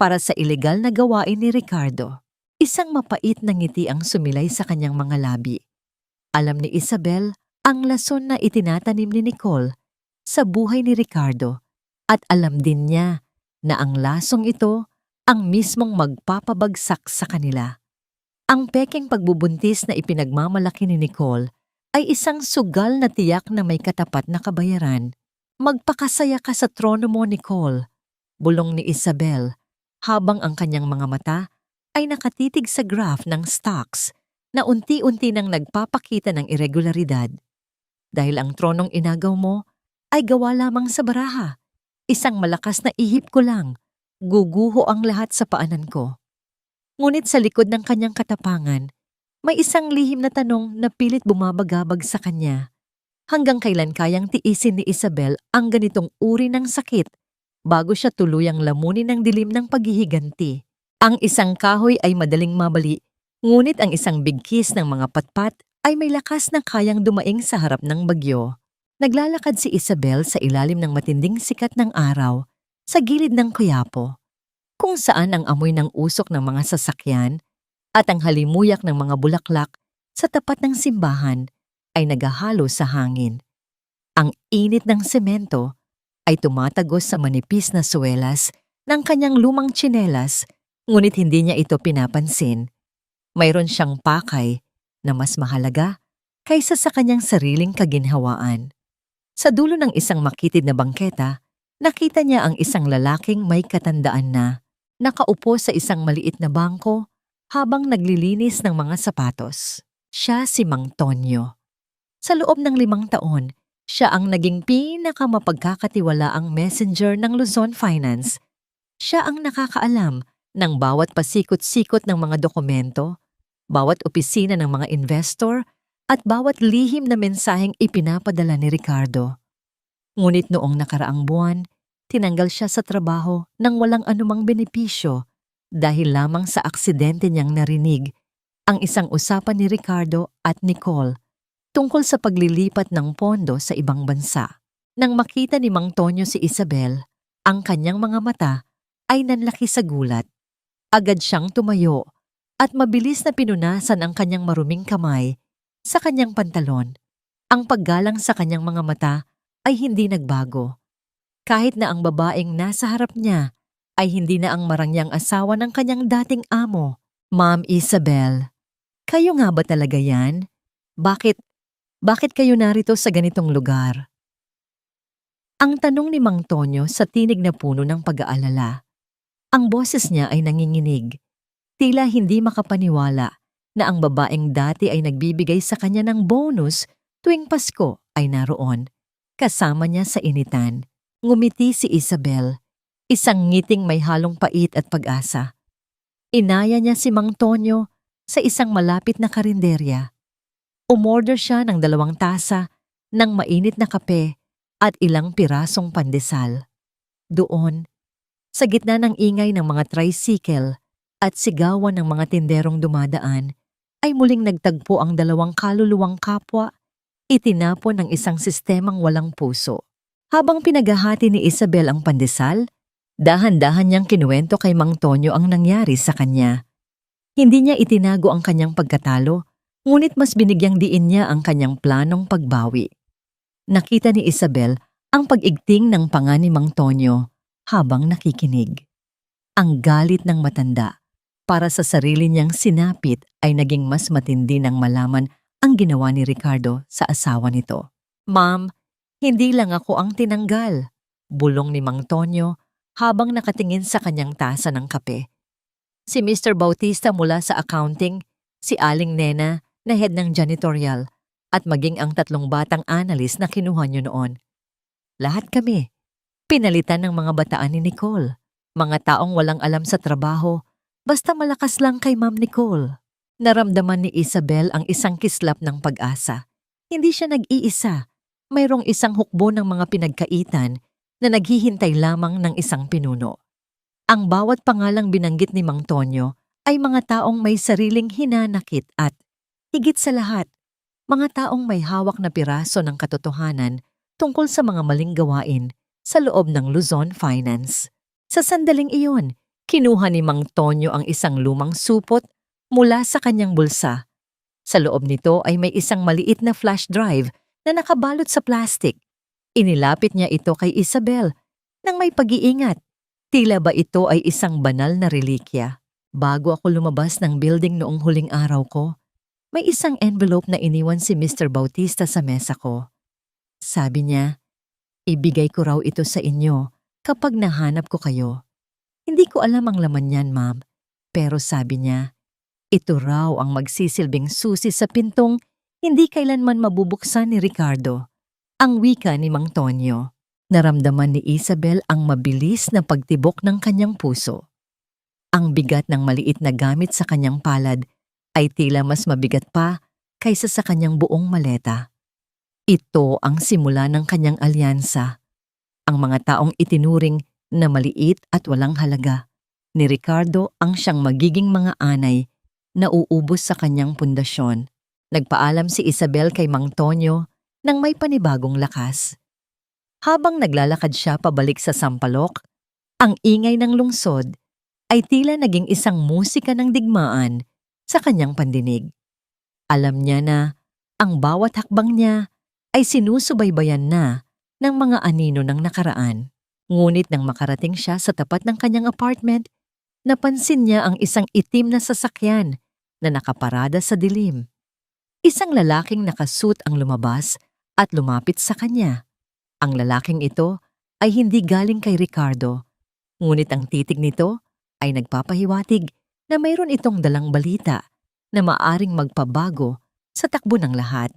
para sa ilegal na gawain ni Ricardo. Isang mapait na ngiti ang sumilay sa kanyang mga labi. Alam ni Isabel ang lason na itinatanim ni Nicole sa buhay ni Ricardo at alam din niya na ang lasong ito ang mismong magpapabagsak sa kanila. Ang pekeng pagbubuntis na ipinagmamalaki ni Nicole ay isang sugal na tiyak na may katapat na kabayaran. Magpakasaya ka sa trono mo, Nicole, bulong ni Isabel, habang ang kanyang mga mata ay nakatitig sa graph ng stocks na unti-unti nang nagpapakita ng irregularidad. Dahil ang tronong inagaw mo ay gawa lamang sa baraha. Isang malakas na ihip ko lang, guguho ang lahat sa paanan ko. Ngunit sa likod ng kanyang katapangan, may isang lihim na tanong na pilit bumabagabag sa kanya. Hanggang kailan kayang tiisin ni Isabel ang ganitong uri ng sakit bago siya tuluyang lamunin ng dilim ng paghihiganti? Ang isang kahoy ay madaling mabali, ngunit ang isang bigkis ng mga patpat ay may lakas na kayang dumaing sa harap ng bagyo. Naglalakad si Isabel sa ilalim ng matinding sikat ng araw sa gilid ng Quiapo, kung saan ang amoy ng usok ng mga sasakyan at ang halimuyak ng mga bulaklak sa tapat ng simbahan ay nagahalo sa hangin. Ang init ng semento ay tumatagos sa manipis na suwelas ng kanyang lumang tsinelas, ngunit hindi niya ito pinapansin. Mayroon siyang pakay na mas mahalaga kaysa sa kanyang sariling kaginhawaan. Sa dulo ng isang makitid na bangketa, nakita niya ang isang lalaking may katandaan na nakaupo sa isang maliit na bangko habang naglilinis ng mga sapatos. Siya si Mang Tonyo. Sa loob ng 5 taon, Siya ang naging pinakamapagkakatiwalaang messenger ng Luzon Finance. Siya ang nakakaalam ng bawat pasikot-sikot ng mga dokumento, bawat opisina ng mga investor, at bawat lihim na mensaheng ipinapadala ni Ricardo. Ngunit noong nakaraang buwan, tinanggal siya sa trabaho nang walang anumang benepisyo dahil lamang sa aksidente niyang narinig ang isang usapan ni Ricardo at Nicole tungkol sa paglilipat ng pondo sa ibang bansa. Nang makita ni Mang Tonyo si Isabel, ang kanyang mga mata ay nanlaki sa gulat. Agad siyang tumayo at mabilis na pinunasan ang kanyang maruming kamay sa kanyang pantalon. Ang paggalang sa kanyang mga mata ay hindi nagbago. Kahit na ang babaeng nasa harap niya ay hindi na ang marangyang asawa ng kanyang dating amo. Ma'am Isabel, kayo nga ba talaga yan? Bakit kayo narito sa ganitong lugar? Ang tanong ni Mang Tonyo sa tinig na puno ng pag-aalala. Ang boses niya ay nanginginig. Tila hindi makapaniwala na ang babaeng dati ay nagbibigay sa kanya ng bonus tuwing Pasko ay naroon. Kasama niya sa initan. Ngumiti si Isabel, isang ngiting may halong pait at pag-asa. Inaya niya si Mang Tonyo sa isang malapit na karinderya. Umorder siya ng 2 tasa ng mainit na kape at ilang pirasong pandesal. Doon, sa gitna ng ingay ng mga tricycle at sigawan ng mga tinderong dumadaan, ay muling nagtagpo ang 2 kaluluwang kapwa, itinapon ng isang sistemang walang puso. Habang pinaghahati ni Isabel ang pandesal, dahan-dahan niyang kinuwento kay Mang Tonyo ang nangyari sa kanya. Hindi niya itinago ang kanyang pagkatalo, ngunit mas binigyang diin niya ang kanyang planong pagbawi. Nakita ni Isabel ang pag-igting ng panga ni Mang Tonyo habang nakikinig. Ang galit ng matanda para sa sarili niyang sinapit ay naging mas matindi nang malaman ang ginawa ni Ricardo sa asawa nito. Ma'am, hindi lang ako ang tinanggal, bulong ni Mang Tonyo habang nakatingin sa kanyang tasa ng kape. Si Mr. Bautista mula sa accounting, si Aling Nena na head ng janitorial, at maging ang 3 batang analyst na kinuha niyo noon. Lahat kami, pinalitan ng mga bataan ni Nicole, mga taong walang alam sa trabaho, basta malakas lang kay Ma'am Nicole. Naramdaman ni Isabel ang isang kislap ng pag-asa. Hindi siya nag-iisa, mayroong isang hukbo ng mga pinagkaitan na naghihintay lamang ng isang pinuno. Ang bawat pangalang binanggit ni Mang Tonyo ay mga taong may sariling hinanakit at, higit sa lahat, mga taong may hawak na piraso ng katotohanan tungkol sa mga maling gawain sa loob ng Luzon Finance. Sa sandaling iyon, kinuha ni Mang Tonyo ang isang lumang supot mula sa kanyang bulsa. Sa loob nito ay may isang maliit na flash drive na nakabalot sa plastic. Inilapit niya ito kay Isabel nang may pag-iingat. Tila ba ito ay isang banal na relikya? Bago ako lumabas ng building noong huling araw ko, may isang envelope na iniwan si Mr. Bautista sa mesa ko. Sabi niya, ibigay ko raw ito sa inyo kapag nahanap ko kayo. Hindi ko alam ang laman niyan, ma'am. Pero sabi niya, ito raw ang magsisilbing susi sa pintong hindi kailanman mabubuksan ni Ricardo. Ang wika ni Mang Tonyo. Naramdaman ni Isabel ang mabilis na pagtibok ng kanyang puso. Ang bigat ng maliit na gamit sa kanyang palad ay tila mas mabigat pa kaysa sa kanyang buong maleta. Ito ang simula ng kanyang alyansa. Ang mga taong itinuring na maliit at walang halaga. Ni Ricardo ang siyang magiging mga anay na uubos sa kanyang pundasyon. Nagpaalam si Isabel kay Mang Tonyo nang may panibagong lakas. Habang naglalakad siya pabalik sa Sampaloc, ang ingay ng lungsod ay tila naging isang musika ng digmaan sa kanyang pandinig. Alam niya na ang bawat hakbang niya ay sinusubaybayan na ng mga anino ng nakaraan. Ngunit nang makarating siya sa tapat ng kanyang apartment, napansin niya ang isang itim na sasakyan na nakaparada sa dilim. Isang lalaking nakasuit ang lumabas at lumapit sa kanya. Ang lalaking ito ay hindi galing kay Ricardo, ngunit ang titig nito ay nagpapahiwatig na mayroon itong dalang balita na maaring magpabago sa takbo ng lahat.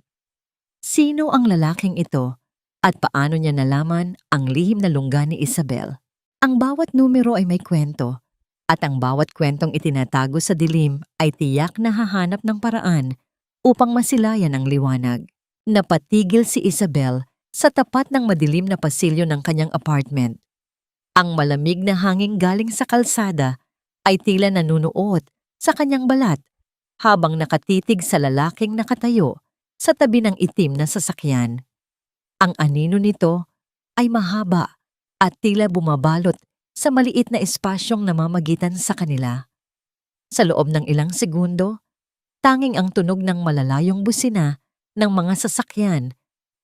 Sino ang lalaking ito At paano niya nalaman ang lihim na lungga ni Isabel? Ang bawat numero ay may kwento, at ang bawat kwentong itinatago sa dilim ay tiyak na hahanap ng paraan upang masilayan ang liwanag. Napatigil si Isabel sa tapat ng madilim na pasilyo ng kanyang apartment. Ang malamig na hangin galing sa kalsada ay tila nanunuot sa kanyang balat habang nakatitig sa lalaking nakatayo sa tabi ng itim na sasakyan. Ang anino nito ay mahaba at tila bumabalot sa maliit na espasyong namamagitan sa kanila. Sa loob ng ilang segundo, tanging ang tunog ng malalayong busina ng mga sasakyan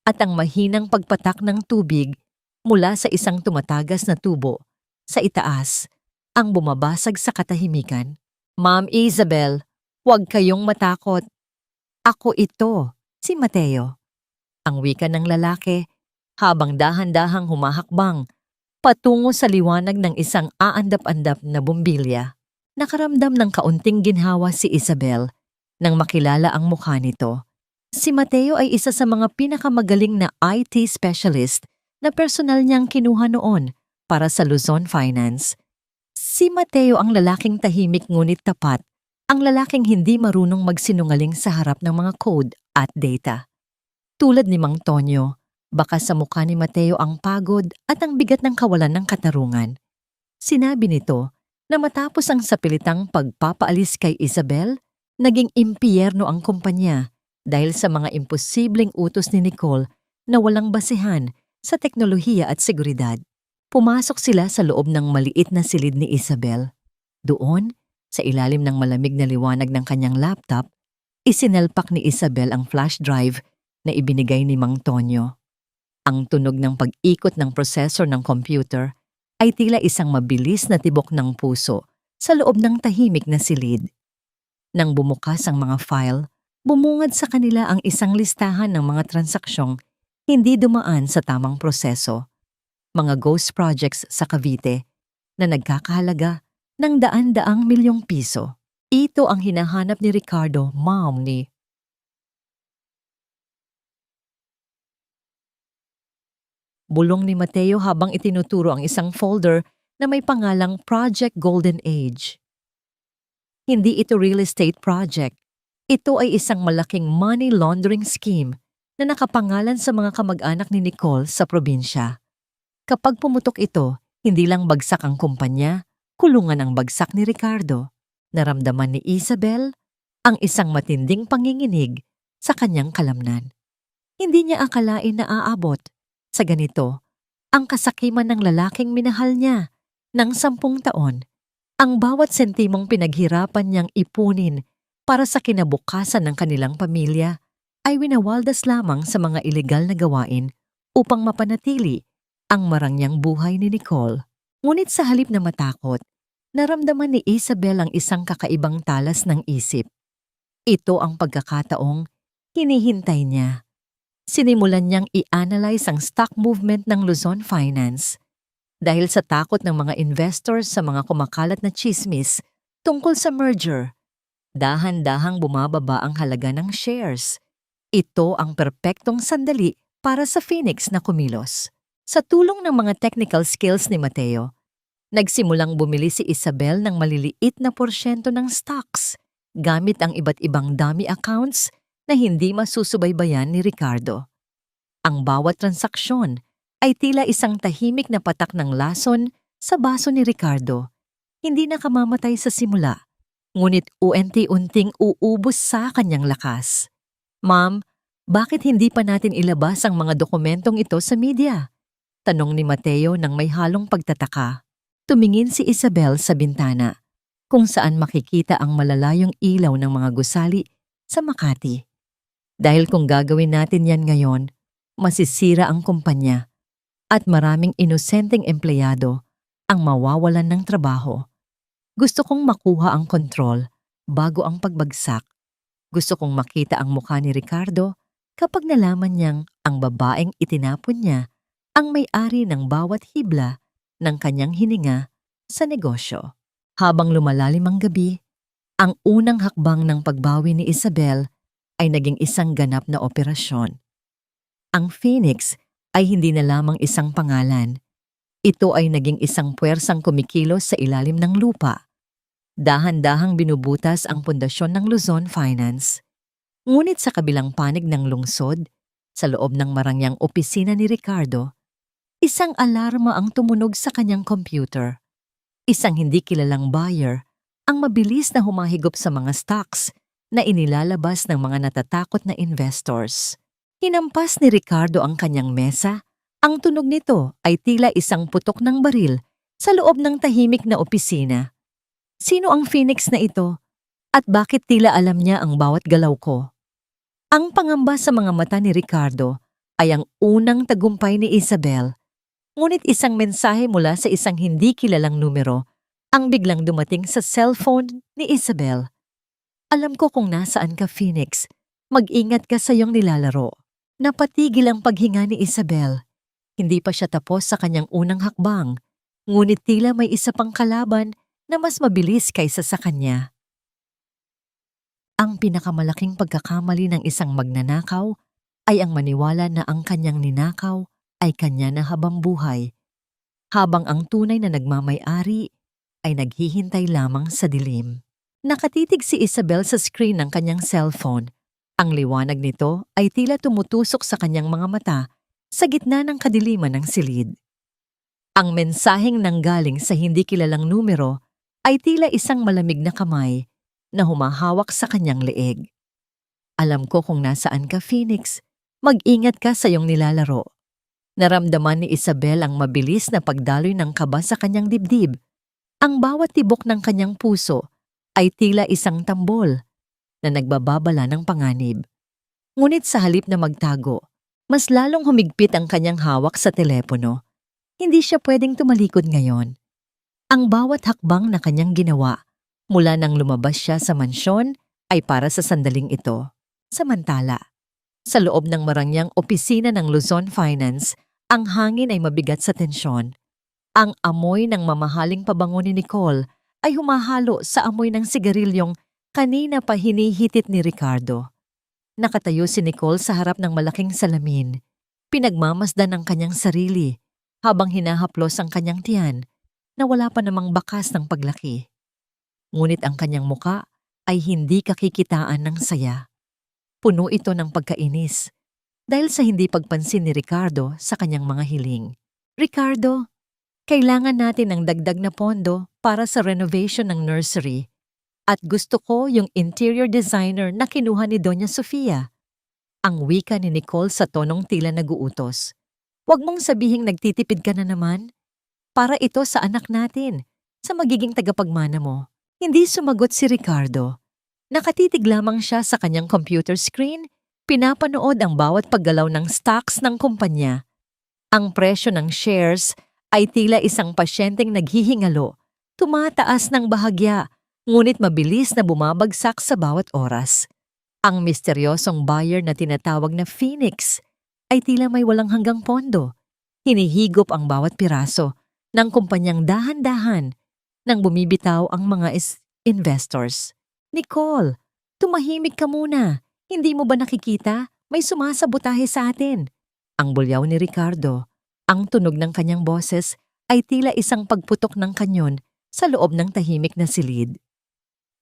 at ang mahinang pagpatak ng tubig mula sa isang tumatagas na tubo sa itaas ang bumabasag sa katahimikan. Ma'am Isabel, huwag kayong matakot. Ako ito, si Mateo. Ang wika ng lalaki habang dahan-dahang humahakbang patungo sa liwanag ng isang aandap-andap na bumbilya. Nakaramdam ng kaunting ginhawa si Isabel nang makilala ang mukha nito. Si Mateo ay isa sa mga pinakamagaling na IT specialist na personal niyang kinuha noon para sa Luzon Finance. Si Mateo ang lalaking tahimik ngunit tapat, ang lalaking hindi marunong magsinungaling sa harap ng mga code at data. Tulad ni Mang Tonyo, baka sa mukha ni Mateo ang pagod at ang bigat ng kawalan ng katarungan. Sinabi nito na matapos ang sapilitang pagpapaalis kay Isabel, naging impyerno ang kumpanya dahil sa mga imposibleng utos ni Nicole na walang basehan sa teknolohiya at seguridad. Pumasok sila sa loob ng maliit na silid ni Isabel. Doon, sa ilalim ng malamig na liwanag ng kanyang laptop, isinalpak ni Isabel ang flash drive na ibinigay ni Mang Tonyo. Ang tunog ng pag-ikot ng processor ng computer ay tila isang mabilis na tibok ng puso sa loob ng tahimik na silid. Nang bumukas ang mga file, bumungad sa kanila ang isang listahan ng mga transaksyong hindi dumaan sa tamang proseso. Mga ghost projects sa Cavite na nagkakahalaga ng daan-daang milyong piso. Ito ang hinahanap ni Ricardo, ma'am ni bulong ni Mateo habang itinuturo ang isang folder na may pangalang Project Golden Age. Hindi ito real estate project. Ito ay isang malaking money laundering scheme na nakapangalan sa mga kamag-anak ni Nicole sa probinsya. Kapag pumutok ito, hindi lang bagsak ang kumpanya, kulungan ang bagsak ni Ricardo. Naramdaman ni Isabel ang isang matinding panginginig sa kanyang kalamnan. Hindi niya akalain na aabot sa ganito ang kasakiman ng lalaking minahal niya ng 10 taon. Ang bawat sentimong pinaghirapan niyang ipunin para sa kinabukasan ng kanilang pamilya ay winawaldas lamang sa mga ilegal na gawain upang mapanatili ang marangyang buhay ni Nicole. Ngunit sa halip na matakot, naramdaman ni Isabel ang isang kakaibang talas ng isip. Ito ang pagkakataong hinihintay niya. Sinimulan niyang i-analyze ang stock movement ng Luzon Finance. Dahil sa takot ng mga investors sa mga kumakalat na chismis tungkol sa merger, dahan-dahang bumababa ang halaga ng shares. Ito ang perpektong sandali para sa Phoenix na kumilos. Sa tulong ng mga technical skills ni Mateo, nagsimulang bumili si Isabel ng maliliit na porsyento ng stocks gamit ang iba't ibang dummy accounts na hindi masusubaybayan ni Ricardo. Ang bawat transaksyon ay tila isang tahimik na patak ng lason sa baso ni Ricardo. Hindi nakamamatay sa simula, ngunit unti-unting uubos sa kanyang lakas. Ma'am, bakit hindi pa natin ilabas ang mga dokumentong ito sa media? Tanong ni Mateo nang may halong pagtataka. Tumingin si Isabel sa bintana, kung saan makikita ang malalayong ilaw ng mga gusali sa Makati. Dahil kung gagawin natin yan ngayon, masisira ang kumpanya at maraming inosenteng empleyado ang mawawalan ng trabaho. Gusto kong makuha ang kontrol bago ang pagbagsak. Gusto kong makita ang mukha ni Ricardo kapag nalaman niyang ang babaeng itinapon niya ang may-ari ng bawat hibla ng kanyang hininga sa negosyo. Habang lumalalim ang gabi, ang unang hakbang ng pagbawi ni Isabel ay naging isang ganap na operasyon. Ang Phoenix ay hindi na lamang isang pangalan. Ito ay naging isang puwersang kumikilos sa ilalim ng lupa. Dahan-dahang binubutas ang pundasyon ng Luzon Finance. Ngunit sa kabilang panig ng lungsod, sa loob ng marangyang opisina ni Ricardo, isang alarma ang tumunog sa kanyang computer. Isang hindi kilalang buyer ang mabilis na humahigop sa mga stocks na inilalabas ng mga natatakot na investors. Hinampas ni Ricardo ang kanyang mesa. Ang tunog nito ay tila isang putok ng baril sa loob ng tahimik na opisina. Sino ang Phoenix na ito? At bakit tila alam niya ang bawat galaw ko? Ang pangamba sa mga mata ni Ricardo ay ang unang tagumpay ni Isabel. Ngunit isang mensahe mula sa isang hindi kilalang numero ang biglang dumating sa cellphone ni Isabel. Alam ko kung nasaan ka, Phoenix. Mag-ingat ka sa iyong nilalaro. Napatigil ang paghinga ni Isabel. Hindi pa siya tapos sa kanyang unang hakbang, ngunit tila may isa pang kalaban na mas mabilis kaysa sa kanya. Ang pinakamalaking pagkakamali ng isang magnanakaw ay ang maniwala na ang kanyang ninakaw ay kanya na habang buhay, habang ang tunay na nagmamay-ari ay naghihintay lamang sa dilim. Nakatitig si Isabel sa screen ng kanyang cellphone. Ang liwanag nito ay tila tumutusok sa kanyang mga mata sa gitna ng kadiliman ng silid. Ang mensaheng nanggaling sa hindi kilalang numero ay tila isang malamig na kamay na humahawak sa kanyang leeg. Alam ko kung nasaan ka, Phoenix. Mag-ingat ka sa iyong nilalaro. Naramdaman ni Isabel ang mabilis na pagdaloy ng kaba sa kanyang dibdib. Ang bawat tibok ng kanyang puso ay tila isang tambol na nagbababala ng panganib. Ngunit sa halip na magtago, mas lalong humigpit ang kanyang hawak sa telepono. Hindi siya pwedeng tumalikod ngayon. Ang bawat hakbang na kanyang ginawa mula nang lumabas siya sa mansyon ay para sa sandaling ito. Samantala, sa loob ng marangyang opisina ng Luzon Finance, ang hangin ay mabigat sa tensyon. Ang amoy ng mamahaling pabango ni Nicole ay humahalo sa amoy ng sigarilyong kanina pa hinihitit ni Ricardo. Nakatayo si Nicole sa harap ng malaking salamin. Pinagmamasdan ang kanyang sarili habang hinahaplos ang kanyang tiyan na wala pa namang bakas ng paglaki. Ngunit ang kanyang muka ay hindi kakikitaan ng saya. Puno ito ng pagkainis dahil sa hindi pagpansin ni Ricardo sa kanyang mga hiling. Ricardo, kailangan natin ng dagdag na pondo para sa renovation ng nursery at gusto ko yung interior designer na kinuha ni Doña Sofia. Ang wika ni Nicole sa tonong tila naguutos. Huwag mong sabihing nagtitipid ka na naman. Para ito sa anak natin, sa magiging tagapagmana mo. Hindi sumagot si Ricardo. Nakatitig lamang siya sa kanyang computer screen, pinapanood ang bawat paggalaw ng stocks ng kumpanya. Ang presyo ng shares ay tila isang pasyenteng naghihingalo, tumataas ng bahagya, ngunit mabilis na bumabagsak sa bawat oras. Ang misteryosong buyer na tinatawag na Phoenix ay tila may walang hanggang pondo. Hinihigop ang bawat piraso ng kumpanyang dahan-dahan nang bumibitaw ang mga investors. Nicole, tumahimik ka muna. Hindi mo ba nakikita? May sumasabotahe sa atin. Ang bulyaw ni Ricardo. Ang tunog ng kanyang boses ay tila isang pagputok ng kanyon sa loob ng tahimik na silid.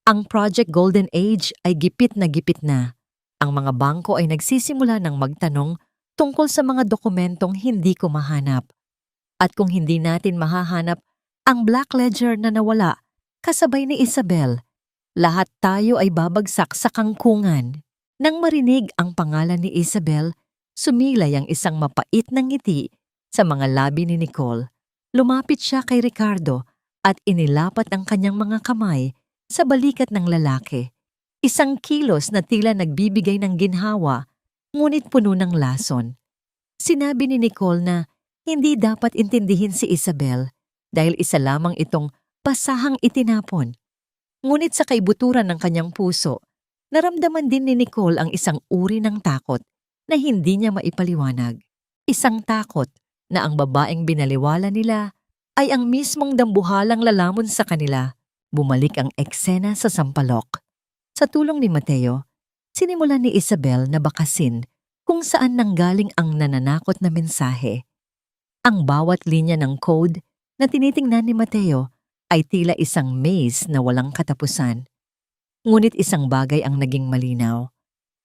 Ang Project Golden Age ay gipit na. Ang mga bangko ay nagsisimula ng magtanong tungkol sa mga dokumentong hindi ko mahanap. At kung hindi natin mahahanap ang Black Ledger na nawala, kasabay ni Isabel, lahat tayo ay babagsak sa kangkungan. Nang marinig ang pangalan ni Isabel, sumilay ang isang mapait na ngiti sa mga labi ni Nicole. Lumapit siya kay Ricardo at inilapat ang kanyang mga kamay sa balikat ng lalaki. Isang kilos na tila nagbibigay ng ginhawa, ngunit puno ng lason. Sinabi ni Nicole na hindi dapat intindihin si Isabel dahil isa lamang itong pasahang itinapon. Ngunit sa kaibuturan ng kanyang puso, naramdaman din ni Nicole ang isang uri ng takot na hindi niya maipaliwanag. Isang takot na ang babaeng binaliwala nila ay ang mismong dambuhalang lalamon sa kanila. Bumalik ang eksena sa sampalok. Sa tulong ni Mateo, sinimulan ni Isabel na bakasin kung saan nanggaling ang nananakot na mensahe. Ang bawat linya ng code na tinitingnan ni Mateo ay tila isang maze na walang katapusan. Ngunit isang bagay ang naging malinaw.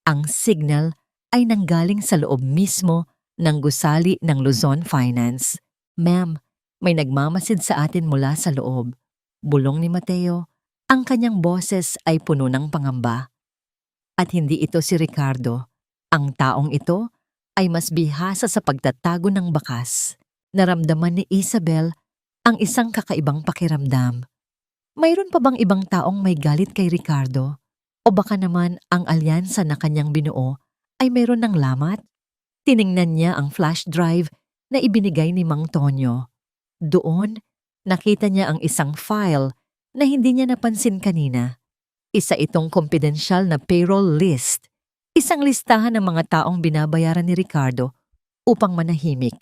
Ang signal ay nanggaling sa loob mismo ng gusali ng Luzon Finance. Ma'am, may nagmamasid sa atin mula sa loob. Bulong ni Mateo, ang kanyang boses ay puno ng pangamba. At hindi ito si Ricardo. Ang taong ito ay mas bihasa sa pagtatago ng bakas. Naramdaman ni Isabel ang isang kakaibang pakiramdam. Mayroon pa bang ibang taong may galit kay Ricardo? O baka naman ang alyansa na kanyang binuo ay mayroon ng lamat? Tiningnan niya ang flash drive na ibinigay ni Mang Tonyo. Doon, nakita niya ang isang file na hindi niya napansin kanina. Isa itong confidential na payroll list. Isang listahan ng mga taong binabayaran ni Ricardo upang manahimik.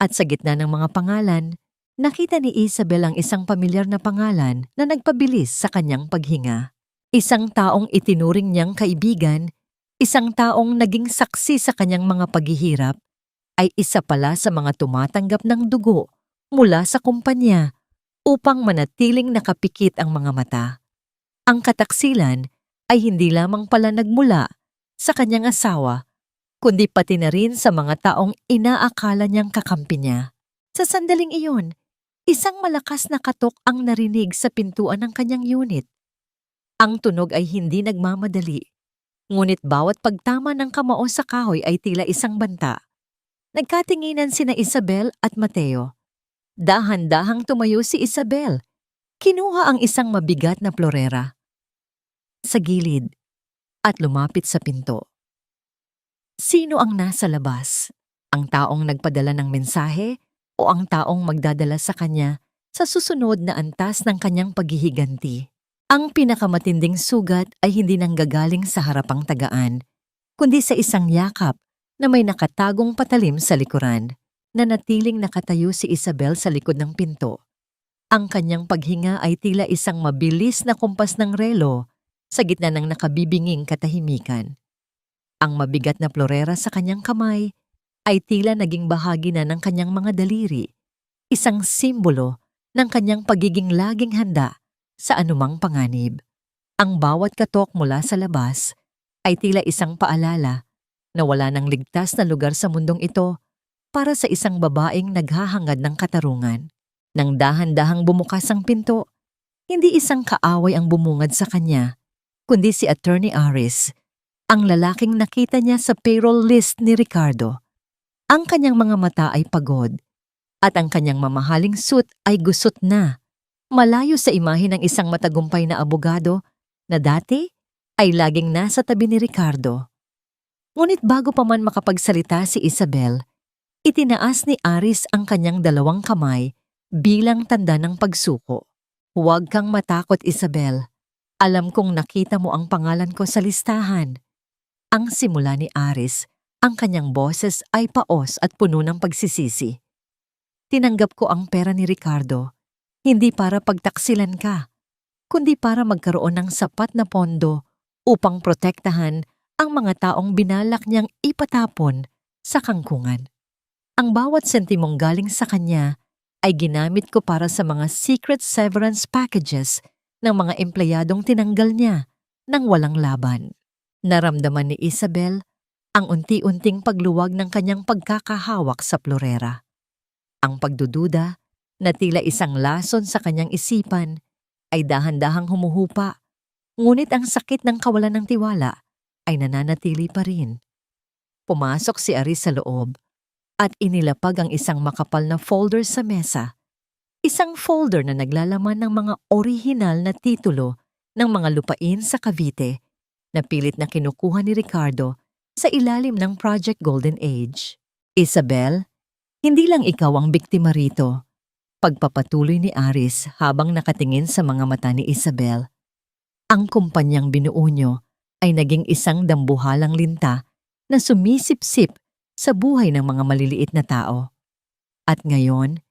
At sa gitna ng mga pangalan, nakita ni Isabel ang isang pamilyar na pangalan na nagpabilis sa kanyang paghinga. Isang taong itinuring niyang kaibigan, isang taong naging saksi sa kanyang mga paghihirap, ay isa pala sa mga tumatanggap ng dugo mula sa kumpanya upang manatiling nakapikit ang mga mata. Ang kataksilan ay hindi lamang pala nagmula sa kanyang asawa, kundi pati na rin sa mga taong inaakala niyang kakampi niya. Sa sandaling iyon, isang malakas na katok ang narinig sa pintuan ng kanyang unit. Ang tunog ay hindi nagmamadali, ngunit bawat pagtama ng kamao sa kahoy ay tila isang banta. Nagkatinginan sina Isabel at Mateo. Dahan-dahang tumayo si Isabel. Kinuha ang isang mabigat na florera sa gilid at lumapit sa pinto. Sino ang nasa labas? Ang taong nagpadala ng mensahe o ang taong magdadala sa kanya sa susunod na antas ng kanyang paghihiganti? Ang pinakamatinding sugat ay hindi nanggagaling sa harapang tagaan, kundi sa isang yakap na may nakatagong patalim sa likuran. Nanatiling nakatayo si Isabel sa likod ng pinto. Ang kanyang paghinga ay tila isang mabilis na kumpas ng relo sa gitna ng nakabibinging katahimikan. Ang mabigat na florera sa kanyang kamay ay tila naging bahagi na ng kanyang mga daliri, isang simbolo ng kanyang pagiging laging handa sa anumang panganib. Ang bawat katok mula sa labas ay tila isang paalala na wala nang ligtas na lugar sa mundong ito para sa isang babaeng naghahangad ng katarungan. Nang dahan-dahang bumukas ang pinto, hindi isang kaaway ang bumungad sa kanya, kundi si Attorney Aris, ang lalaking nakita niya sa payroll list ni Ricardo. Ang kanyang mga mata ay pagod at ang kanyang mamahaling suit ay gusot na, malayo sa imahe ng isang matagumpay na abogado na dati ay laging nasa tabi ni Ricardo. Ngunit bago pa man makapagsalita si Isabel, itinaas ni Aris ang kanyang dalawang kamay bilang tanda ng pagsuko. Huwag kang matakot, Isabel. Alam kong nakita mo ang pangalan ko sa listahan. Ang simula ni Aris, ang kanyang boses ay paos at puno ng pagsisisi. Tinanggap ko ang pera ni Ricardo, hindi para pagtaksilan ka, kundi para magkaroon ng sapat na pondo upang protektahan ang mga taong binalak niyang ipatapon sa kangkungan. Ang bawat sentimong galing sa kanya ay ginamit ko para sa mga secret severance packages ng mga empleyadong tinanggal niya nang walang laban. Naramdaman ni Isabel ang unti-unting pagluwag ng kanyang pagkakahawak sa florera. Ang pagdududa na tila isang lason sa kanyang isipan ay dahan-dahang humuhupa, ngunit ang sakit ng kawalan ng tiwala ay nananatili pa rin. Pumasok si Aris sa loob at inilapag ang isang makapal na folder sa mesa. Isang folder na naglalaman ng mga orihinal na titulo ng mga lupain sa Cavite na pilit na kinukuha ni Ricardo sa ilalim ng Project Golden Age. Isabel, hindi lang ikaw ang biktima rito. Pagpapatuloy ni Aris habang nakatingin sa mga mata ni Isabel. Ang kumpanyang binuo niyo ay naging isang dambuhalang linta na sumisip-sip sa buhay ng mga maliliit na tao. At ngayon,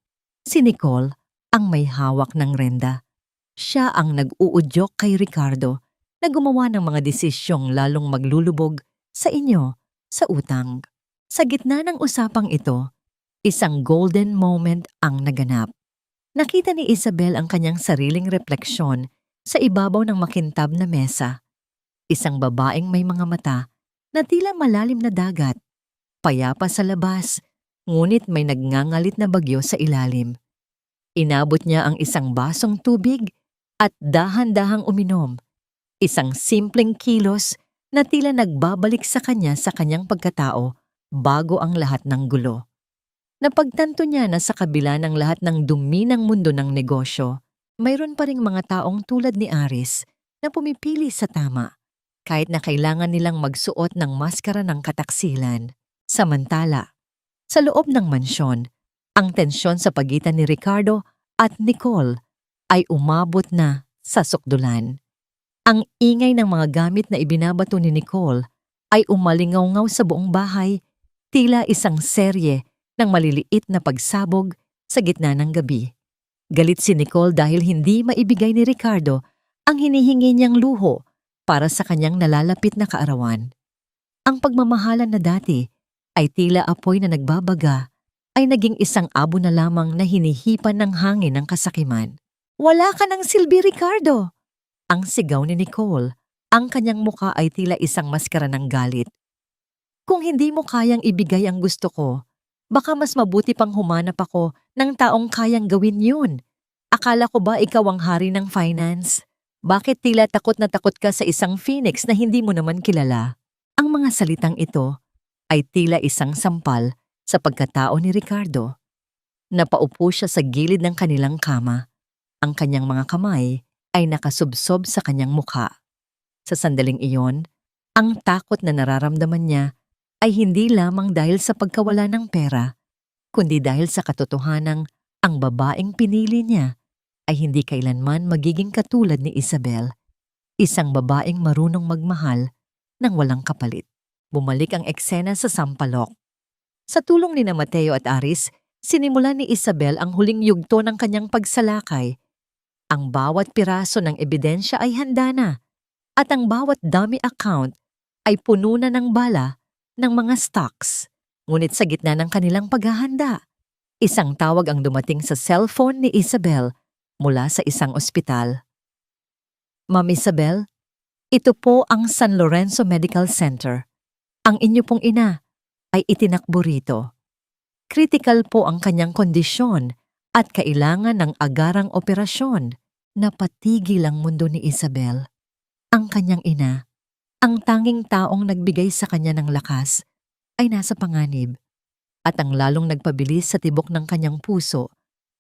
si Nicole ang may hawak ng renda. Siya ang nag-uudyok kay Ricardo na gumawa ng mga desisyong lalong maglulubog sa inyo sa utang. Sa gitna ng usapang ito, isang golden moment ang naganap. Nakita ni Isabel ang kanyang sariling refleksyon sa ibabaw ng makintab na mesa. Isang babaeng may mga mata na tila malalim na dagat, payapa sa labas, ngunit may nagngangalit na bagyo sa ilalim. Inabot niya ang isang basong tubig at dahan-dahang uminom. Isang simpleng kilos na tila nagbabalik sa kanya sa kanyang pagkatao bago ang lahat ng gulo. Napagtanto niya na sa kabila ng lahat ng dumi ng mundo ng negosyo, mayroon pa ring mga taong tulad ni Aris na pumipili sa tama, kahit na kailangan nilang magsuot ng maskara ng kataksilan. Samantala, sa loob ng mansyon, ang tensyon sa pagitan ni Ricardo at Nicole ay umabot na sa sukdulan. Ang ingay ng mga gamit na ibinabato ni Nicole ay umalingaw-ngaw sa buong bahay, tila isang serye ng maliliit na pagsabog sa gitna ng gabi. Galit si Nicole dahil hindi maibigay ni Ricardo ang hinihingi niyang luho para sa kanyang nalalapit na kaarawan. Ang pagmamahalan na dati ay tila apoy na nagbabaga ay naging isang abo na lamang na hinihipan ng hangin ng kasakiman. "Wala ka ng silbi, Ricardo!" Ang sigaw ni Nicole. Ang kanyang muka ay tila isang maskara ng galit. "Kung hindi mo kayang ibigay ang gusto ko, baka mas mabuti pang humanap ako ng taong kayang gawin yun. Akala ko ba ikaw ang hari ng finance? Bakit tila takot na takot ka sa isang phoenix na hindi mo naman kilala?" Ang mga salitang ito ay tila isang sampal sa pagkatao ni Ricardo. Napaupo siya sa gilid ng kanilang kama. Ang kanyang mga kamay ay nakasubsob sa kanyang mukha. Sa sandaling iyon, ang takot na nararamdaman niya ay hindi lamang dahil sa pagkawala ng pera, kundi dahil sa katotohanang ang babaeng pinili niya ay hindi kailanman magiging katulad ni Isabel, isang babaeng marunong magmahal ng walang kapalit. Bumalik ang eksena sa sampalok. Sa tulong ni Mateo at Aris, sinimulan ni Isabel ang huling yugto ng kanyang pagsalakay. Ang bawat piraso ng ebidensya ay handa na, at ang bawat dummy account ay puno na ng bala ng mga stocks. Ngunit sa gitna ng kanilang paghahanda, isang tawag ang dumating sa cellphone ni Isabel mula sa isang ospital. "Ma'am Isabel, ito po ang San Lorenzo Medical Center. Ang inyo pong ina ay itinakbo rito. Critical po ang kanyang kondisyon at kailangan ng agarang operasyon." Napatigil ang mundo ni Isabel. Ang kanyang ina, ang tanging taong nagbigay sa kanya ng lakas, ay nasa panganib. At ang lalong nagpabilis sa tibok ng kanyang puso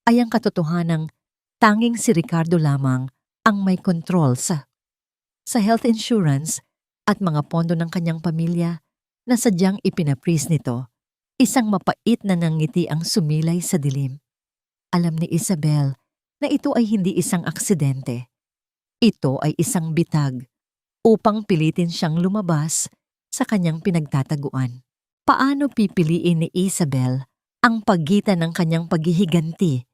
ay ang katotohanang tanging si Ricardo lamang ang may kontrol sa health insurance at mga pondo ng kanyang pamilya na sadyang ipinapris nito. Isang mapait na nangiti ang sumilay sa dilim. Alam ni Isabel na ito ay hindi isang aksidente. Ito ay isang bitag upang pilitin siyang lumabas sa kanyang pinagtataguan. Paano pipiliin ni Isabel ang pagitan ng kanyang paghihiganti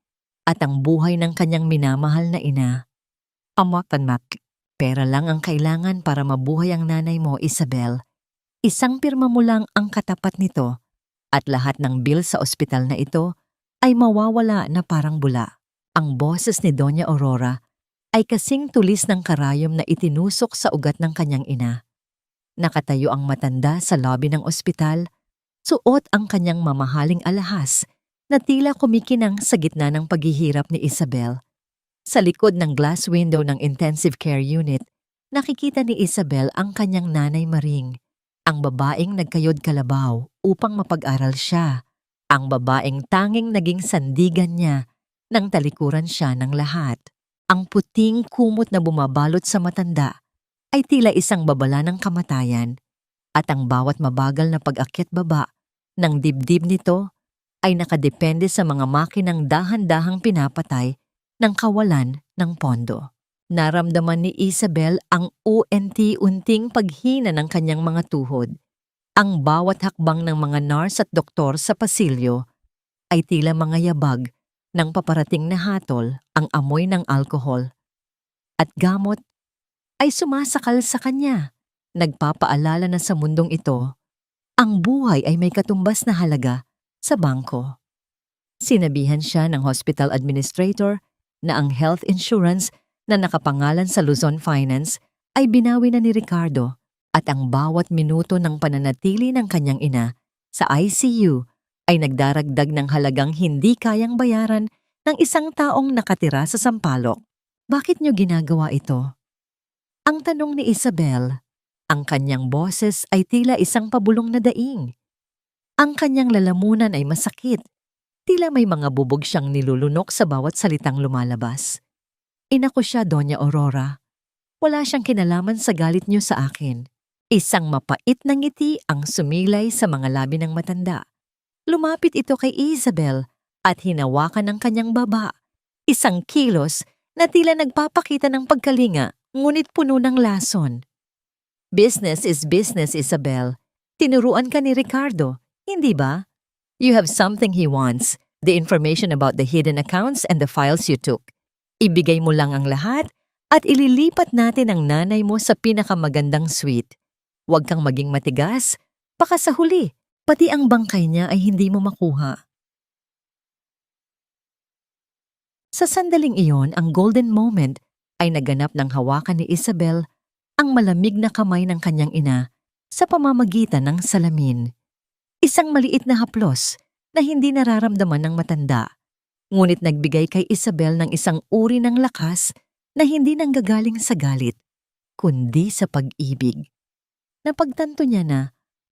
at ang buhay ng kanyang minamahal na ina? Amatanak, pera lang ang kailangan para mabuhay ang nanay mo, Isabel. Isang pirma mo lang ang katapat nito at lahat ng bill sa ospital na ito ay mawawala na parang bula. Ang boses ni Doña Aurora ay kasing tulis ng karayom na itinusok sa ugat ng kanyang ina. Nakatayo ang matanda sa lobby ng ospital, suot ang kanyang mamahaling alahas na tila kumikinang sa gitna ng paghihirap ni Isabel. Sa likod ng glass window ng intensive care unit, nakikita ni Isabel ang kanyang nanay Maring, ang babaeng nagkayod kalabaw upang mapag-aral siya, ang babaeng tanging naging sandigan niya nang talikuran siya ng lahat. Ang puting kumot na bumabalot sa matanda ay tila isang babala ng kamatayan, at ang bawat mabagal na pag-akyat baba ng dibdib nito ay nakadepende sa mga makinang dahan-dahang pinapatay ng kawalan ng pondo. Naramdaman ni Isabel ang unti-unting paghina ng kanyang mga tuhod. Ang bawat hakbang ng mga nurse at doktor sa pasilyo ay tila mga yabag ng paparating na hatol. Ang amoy ng alkohol at gamot ay sumasakal sa kanya, nagpapaalala na sa mundong ito, ang buhay ay may katumbas na halaga sa bangko. Sinabihan siya ng hospital administrator na ang health insurance na nakapangalan sa Luzon Finance ay binawi na ni Ricardo at ang bawat minuto ng pananatili ng kanyang ina sa ICU ay nagdaragdag ng halagang hindi kayang bayaran ng isang taong nakatira sa Sampaloc. Bakit niyo ginagawa ito? Ang tanong ni Isabel. Ang kanyang boses ay tila isang pabulong na daing. Ang kanyang lalamunan ay masakit. Tila may mga bubog siyang nilulunok sa bawat salitang lumalabas. Ina ko siya, Doña Aurora. Wala siyang kinalaman sa galit niyo sa akin. Isang mapait na ngiti ang sumilay sa mga labi ng matanda. Lumapit ito kay Isabel at hinawakan ang kanyang baba. Isang kilos na tila nagpapakita ng pagkalinga ngunit puno ng lason. Business is business, Isabel. Tinuruan ka ni Ricardo, hindi ba? You have something he wants, the information about the hidden accounts and the files you took. Ibigay mo lang ang lahat at ililipat natin ang nanay mo sa pinakamagandang suite. Huwag kang maging matigas, baka sa huli, pati ang bangkay niya ay hindi mo makuha. Sa sandaling iyon, ang golden moment ay naganap ng hawakan ni Isabel ang malamig na kamay ng kanyang ina sa pamamagitan ng salamin. Isang maliit na haplos na hindi nararamdaman ng matanda, ngunit nagbigay kay Isabel ng isang uri ng lakas na hindi nanggagaling sa galit, kundi sa pag-ibig. Napagtanto niya na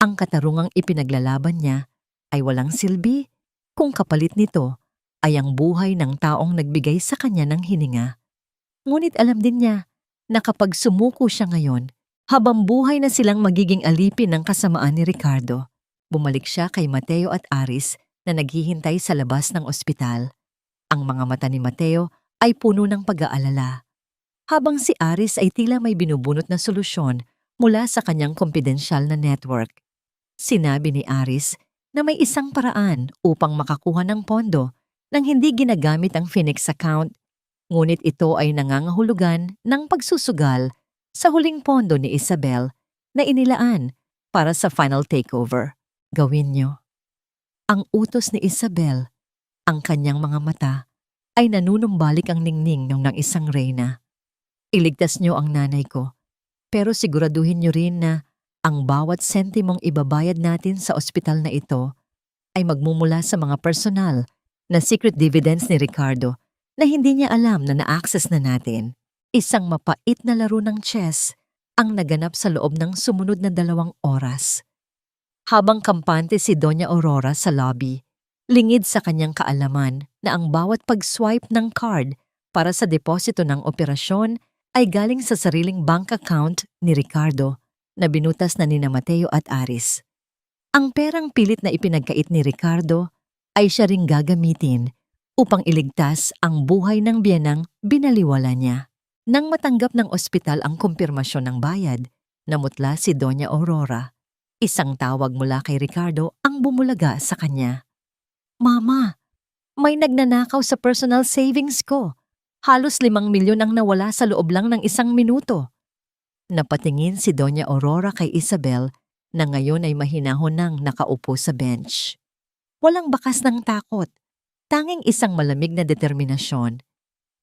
ang katarungang ipinaglalaban niya ay walang silbi kung kapalit nito ay ang buhay ng taong nagbigay sa kanya ng hininga. Ngunit alam din niya na kapag sumuko siya ngayon, habang buhay na silang magiging alipin ng kasamaan ni Ricardo, bumalik siya kay Mateo at Aris na naghihintay sa labas ng ospital. Ang mga mata ni Mateo ay puno ng pag-aalala, habang si Aris ay tila may binubunot na solusyon mula sa kanyang kumpidensyal na network. Sinabi ni Aris na may isang paraan upang makakuha ng pondo nang hindi ginagamit ang Phoenix account, ngunit ito ay nangangahulugan ng pagsusugal sa huling pondo ni Isabel na inilaan para sa final takeover. Gawin niyo. Ang utos ni Isabel, ang kanyang mga mata, ay nanunumbalik ang ningning ng isang reyna. Iligtas niyo ang nanay ko, pero siguraduhin niyo rin na ang bawat sentimong ibabayad natin sa ospital na ito ay magmumula sa mga personal na secret dividends ni Ricardo na hindi niya alam na na-access na natin. Isang mapait na laro ng chess ang naganap sa loob ng sumunod na 2 oras. Habang kampante si Doña Aurora sa lobby, lingid sa kanyang kaalaman na ang bawat pag-swipe ng card para sa deposito ng operasyon ay galing sa sariling bank account ni Ricardo na binutas na nina Mateo at Aris. Ang perang pilit na ipinagkait ni Ricardo ay siya ring gagamitin upang iligtas ang buhay ng biyenang binaliwala niya. Nang matanggap ng ospital ang kumpirmasyon ng bayad, namutla si Doña Aurora. Isang tawag mula kay Ricardo ang bumulaga sa kanya. Mama, may nagnanakaw sa personal savings ko. Halos 5 milyon ang nawala sa loob lang ng 1 minuto. Napatingin si Doña Aurora kay Isabel na ngayon ay mahinahon nang nakaupo sa bench. Walang bakas ng takot, tanging isang malamig na determinasyon.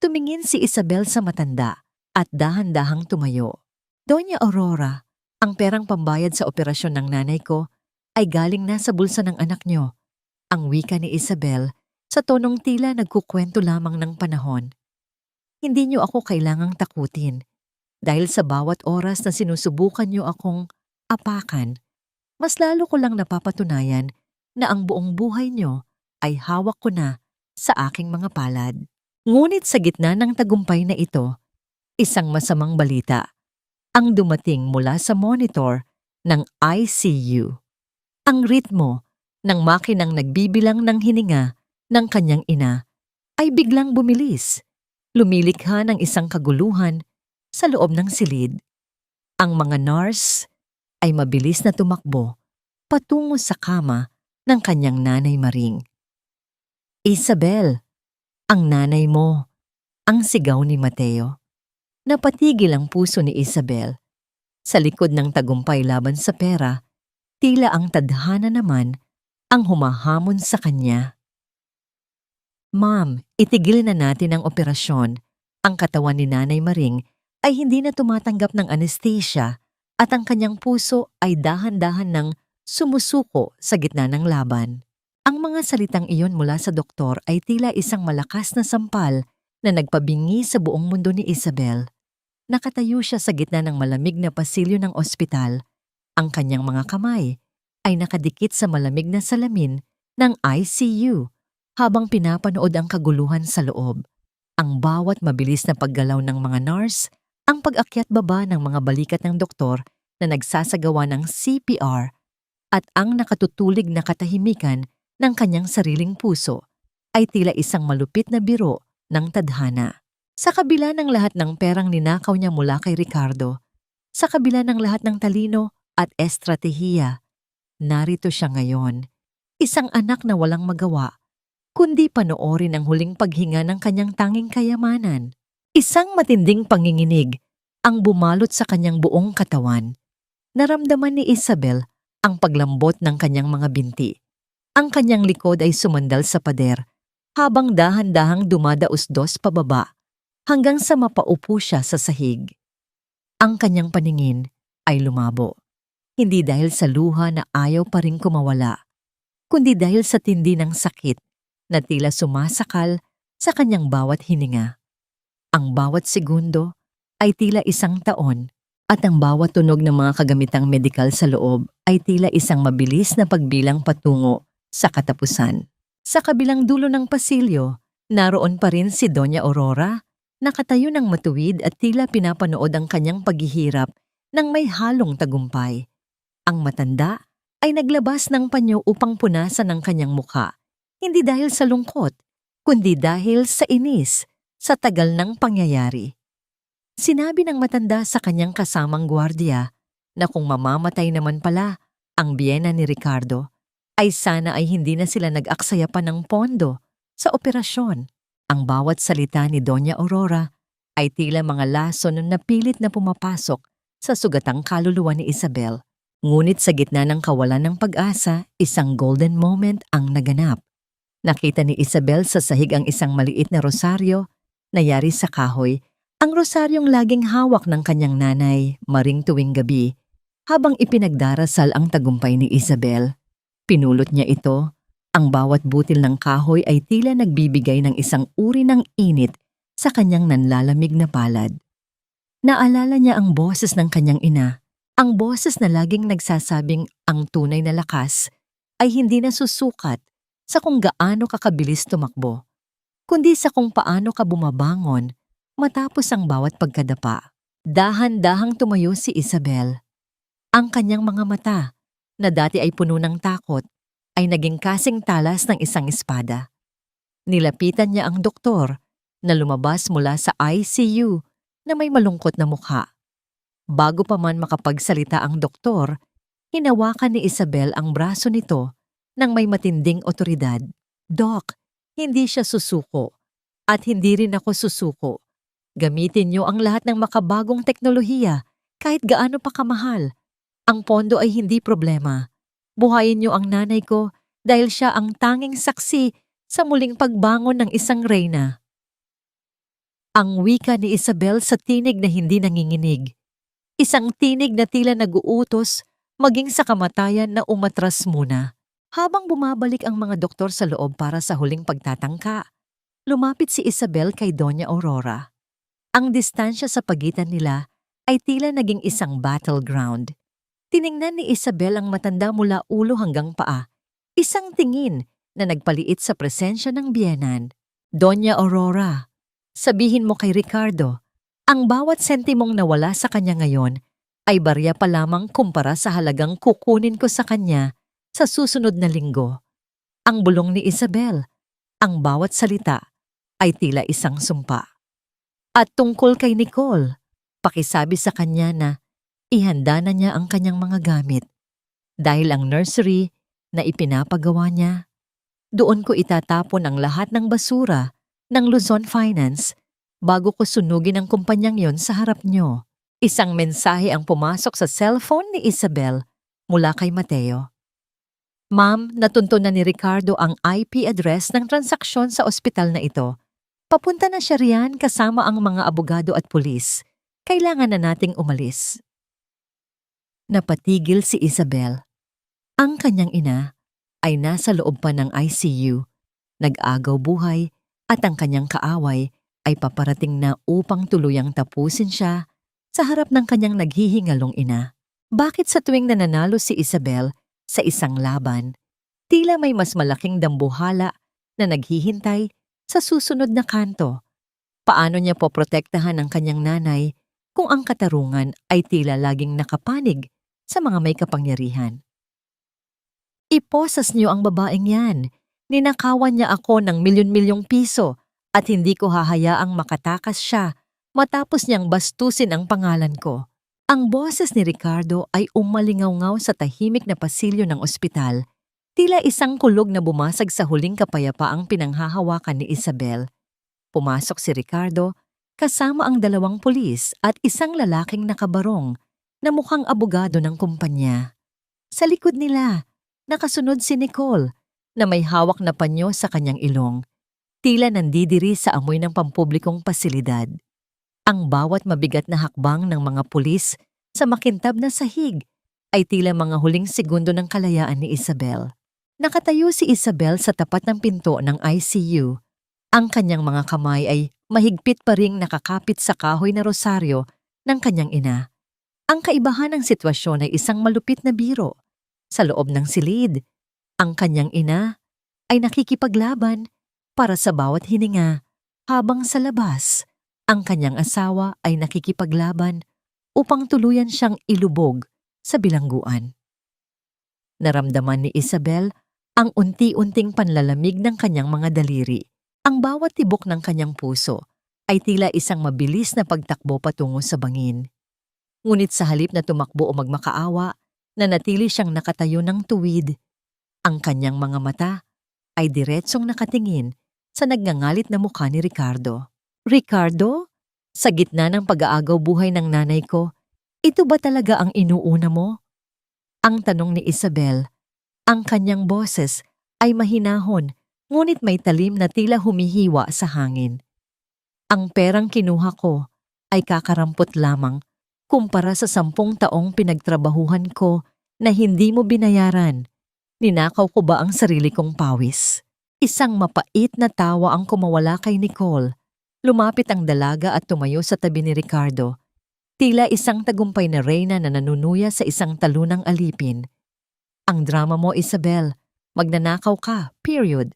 Tumingin si Isabel sa matanda at dahan-dahang tumayo. Doña Aurora, ang perang pambayad sa operasyon ng nanay ko ay galing na sa bulsa ng anak niyo. Ang wika ni Isabel sa tonong tila nagkukwento lamang ng panahon. Hindi niyo ako kailangang takutin dahil sa bawat oras na sinusubukan niyo akong apakan, mas lalo ko lang napapatunayan na ang buong buhay niyo ay hawak ko na sa aking mga palad. Ngunit sa gitna ng tagumpay na ito, isang masamang balita ang dumating mula sa monitor ng ICU. Ang ritmo ng makinang nagbibilang ng hininga ng kanyang ina ay biglang bumilis, lumilikha ng isang kaguluhan sa loob ng silid. Ang mga nurse ay mabilis na tumakbo patungo sa kama ng kanyang nanay Maring. Isabel, ang nanay mo, ang sigaw ni Mateo. Napatigil ang puso ni Isabel. Sa likod ng tagumpay laban sa pera, Tila ang tadhana naman ang humahamon sa kanya. Ma'am, itigil na natin ang operasyon. Ang katawan ni Nanay Maring ay hindi na tumatanggap ng anesthesia at ang kanyang puso ay dahan-dahan ng sumusuko sa gitna ng laban. Ang mga salitang iyon mula sa doktor ay tila isang malakas na sampal na nagpabingi sa buong mundo ni Isabel. Nakatayo siya sa gitna ng malamig na pasilyo ng ospital. Ang kanyang mga kamay ay nakadikit sa malamig na salamin ng ICU habang pinapanood ang kaguluhan sa loob. Ang bawat mabilis na paggalaw ng mga nurse, ang pag-akyat baba ng mga balikat ng doktor na nagsasagawa ng CPR at ang nakatutulig na katahimikan ng kanyang sariling puso ay tila isang malupit na biro ng tadhana. Sa kabila ng lahat ng perang ninakaw niya mula kay Ricardo, sa kabila ng lahat ng talino at estratehiya, narito siya ngayon, isang anak na walang magawa, kundi panoorin ang huling paghinga ng kanyang tanging kayamanan. Isang matinding panginginig ang bumalot sa kanyang buong katawan. Naramdaman ni Isabel ang paglambot ng kanyang mga binti. Ang kanyang likod ay sumandal sa pader habang dahan-dahang dumadausdos pababa hanggang sa mapaupo siya sa sahig. Ang kanyang paningin ay lumabo. Hindi dahil sa luha na ayaw pa rin kumawala, kundi dahil sa tindi ng sakit na tila sumasakal sa kanyang bawat hininga. Ang bawat segundo ay tila isang taon at ang bawat tunog ng mga kagamitang medikal sa loob ay tila isang mabilis na pagbilang patungo sa katapusan. Sa kabilang dulo ng pasilyo, naroon pa rin si Doña Aurora, nakatayo ng matuwid at tila pinapanood ang kanyang paghihirap ng may halong tagumpay. Ang matanda ay naglabas ng panyo upang punasan ang kanyang mukha, hindi dahil sa lungkot, kundi dahil sa inis sa tagal ng pangyayari. Sinabi ng matanda sa kanyang kasamang gwardiya na kung mamamatay naman pala ang biyena ni Ricardo, ay sana ay hindi na sila nag-aksaya pa ng pondo sa operasyon. Ang bawat salita ni Doña Aurora ay tila mga lason na pilit na pumapasok sa sugatang kaluluwa ni Isabel. Ngunit sa gitna ng kawalan ng pag-asa, isang golden moment ang naganap. Nakita ni Isabel sa sahig ang isang maliit na rosaryo na yari sa kahoy, ang rosaryong laging hawak ng kanyang nanay Maring tuwing gabi habang ipinagdarasal ang tagumpay ni Isabel. Pinulot niya ito. Ang bawat butil ng kahoy ay tila nagbibigay ng isang uri ng init sa kanyang nanlalamig na palad. Naalala niya ang boses ng kanyang ina, ang boses na laging nagsasabing ang tunay na lakas ay hindi nasusukat sa kung gaano kakabilis tumakbo, kundi sa kung paano ka bumabangon matapos ang bawat pagkadapa. Dahan-dahang tumayo si Isabel. Ang kanyang mga mata, na dati ay puno ng takot, ay naging kasing talas ng isang espada. Nilapitan niya ang doktor na lumabas mula sa ICU na may malungkot na mukha. Bago pa man makapagsalita ang doktor, hinawakan ni Isabel ang braso nito ng may matinding otoridad. Doc, hindi siya susuko at hindi rin ako susuko. Gamitin niyo ang lahat ng makabagong teknolohiya kahit gaano pa kamahal. Ang pondo ay hindi problema. Buhayin niyo ang nanay ko dahil siya ang tanging saksi sa muling pagbangon ng isang reyna. Ang wika ni Isabel sa tinig na hindi nanginginig. Isang tinig na tila nag-uutos maging sa kamatayan na umatras muna. Habang bumabalik ang mga doktor sa loob para sa huling pagtatangka, lumapit si Isabel kay Doña Aurora. Ang distansya sa pagitan nila ay tila naging isang battleground. Tiningnan ni Isabel ang matanda mula ulo hanggang paa. Isang tingin na nagpaliit sa presensya ng biyenan. Doña Aurora, sabihin mo kay Ricardo, ang bawat sentimong nawala sa kanya ngayon ay barya pa lamang kumpara sa halagang kukunin ko sa kanya sa susunod na linggo. Ang bulong ni Isabel, ang bawat salita ay tila isang sumpa. At tungkol kay Nicole, pakisabi sa kanya na ihanda na niya ang kanyang mga gamit. Dahil ang nursery na ipinapagawa niya, doon ko itatapon ang lahat ng basura ng Luzon Finance bago ko sunugin ang kumpanyang yon sa harap niyo. Isang mensahe ang pumasok sa cellphone ni Isabel mula kay Mateo. Ma'am, natunto na ni Ricardo ang IP address ng transaksyon sa ospital na ito. Papunta na siya riyan kasama ang mga abogado at pulis. Kailangan na nating umalis. Napatigil si Isabel. Ang kanyang ina ay nasa loob pa ng ICU, nag-agaw buhay at ang kanyang kaaway ay paparating na upang tuluyang tapusin siya sa harap ng kanyang naghihingalong ina. Bakit sa tuwing nananalo si Isabel sa isang laban, tila may mas malaking dambuhala na naghihintay sa susunod na kanto? Paano niya poprotektahan ang kanyang nanay kung ang katarungan ay tila laging nakapanig sa mga may kapangyarihan? Iposas niyo ang babaeng yan. Ninakawan niya ako ng milyon-milyong piso at hindi ko hahayaang makatakas siya matapos niyang bastusin ang pangalan ko. Ang boses ni Ricardo ay umalingaw-ngaw sa tahimik na pasilyo ng ospital, tila isang kulog na bumasag sa huling kapayapaang pinanghahawakan ni Isabel. Pumasok si Ricardo kasama ang 2 pulis at isang lalaking nakabarong na mukhang abogado ng kumpanya. Sa likod nila, nakasunod si Nicole na may hawak na panyo sa kanyang ilong, tila nandidiri sa amoy ng pampublikong pasilidad. Ang bawat mabigat na hakbang ng mga pulis sa makintab na sahig ay tila mga huling segundo ng kalayaan ni Isabel. Nakatayo si Isabel sa tapat ng pinto ng ICU. Ang kanyang mga kamay ay mahigpit pa ring nakakapit sa kahoy na rosaryo ng kanyang ina. Ang kaibahan ng sitwasyon ay isang malupit na biro. Sa loob ng silid, ang kanyang ina ay nakikipaglaban para sa bawat hininga, habang sa labas, ang kanyang asawa ay nakikipaglaban upang tuluyan siyang ilubog sa bilangguan. Naramdaman ni Isabel ang unti-unting panlalamig ng kanyang mga daliri. Ang bawat tibok ng kanyang puso ay tila isang mabilis na pagtakbo patungo sa bangin. Ngunit sa halip na tumakbo o magmakaawa, nanatili siyang nakatayo ng tuwid. Ang kanyang mga mata ay diretsong nakatingin sa nagngangalit na mukha ni Ricardo. Ricardo, sa gitna ng pag-aagaw buhay ng nanay ko, ito ba talaga ang inuuna mo? Ang tanong ni Isabel. Ang kanyang boses ay mahinahon, ngunit may talim na tila humihiwa sa hangin. Ang perang kinuha ko ay kakarampot lamang kumpara sa 10 taong pinagtrabahuhan ko na hindi mo binayaran. Ninakaw ko ba ang sarili kong pawis? Isang mapait na tawa ang kumawala kay Nicole. Lumapit ang dalaga at tumayo sa tabi ni Ricardo. Tila isang tagumpay na reyna na nanunuya sa isang talunang alipin. Ang drama mo, Isabel, magnanakaw ka, period.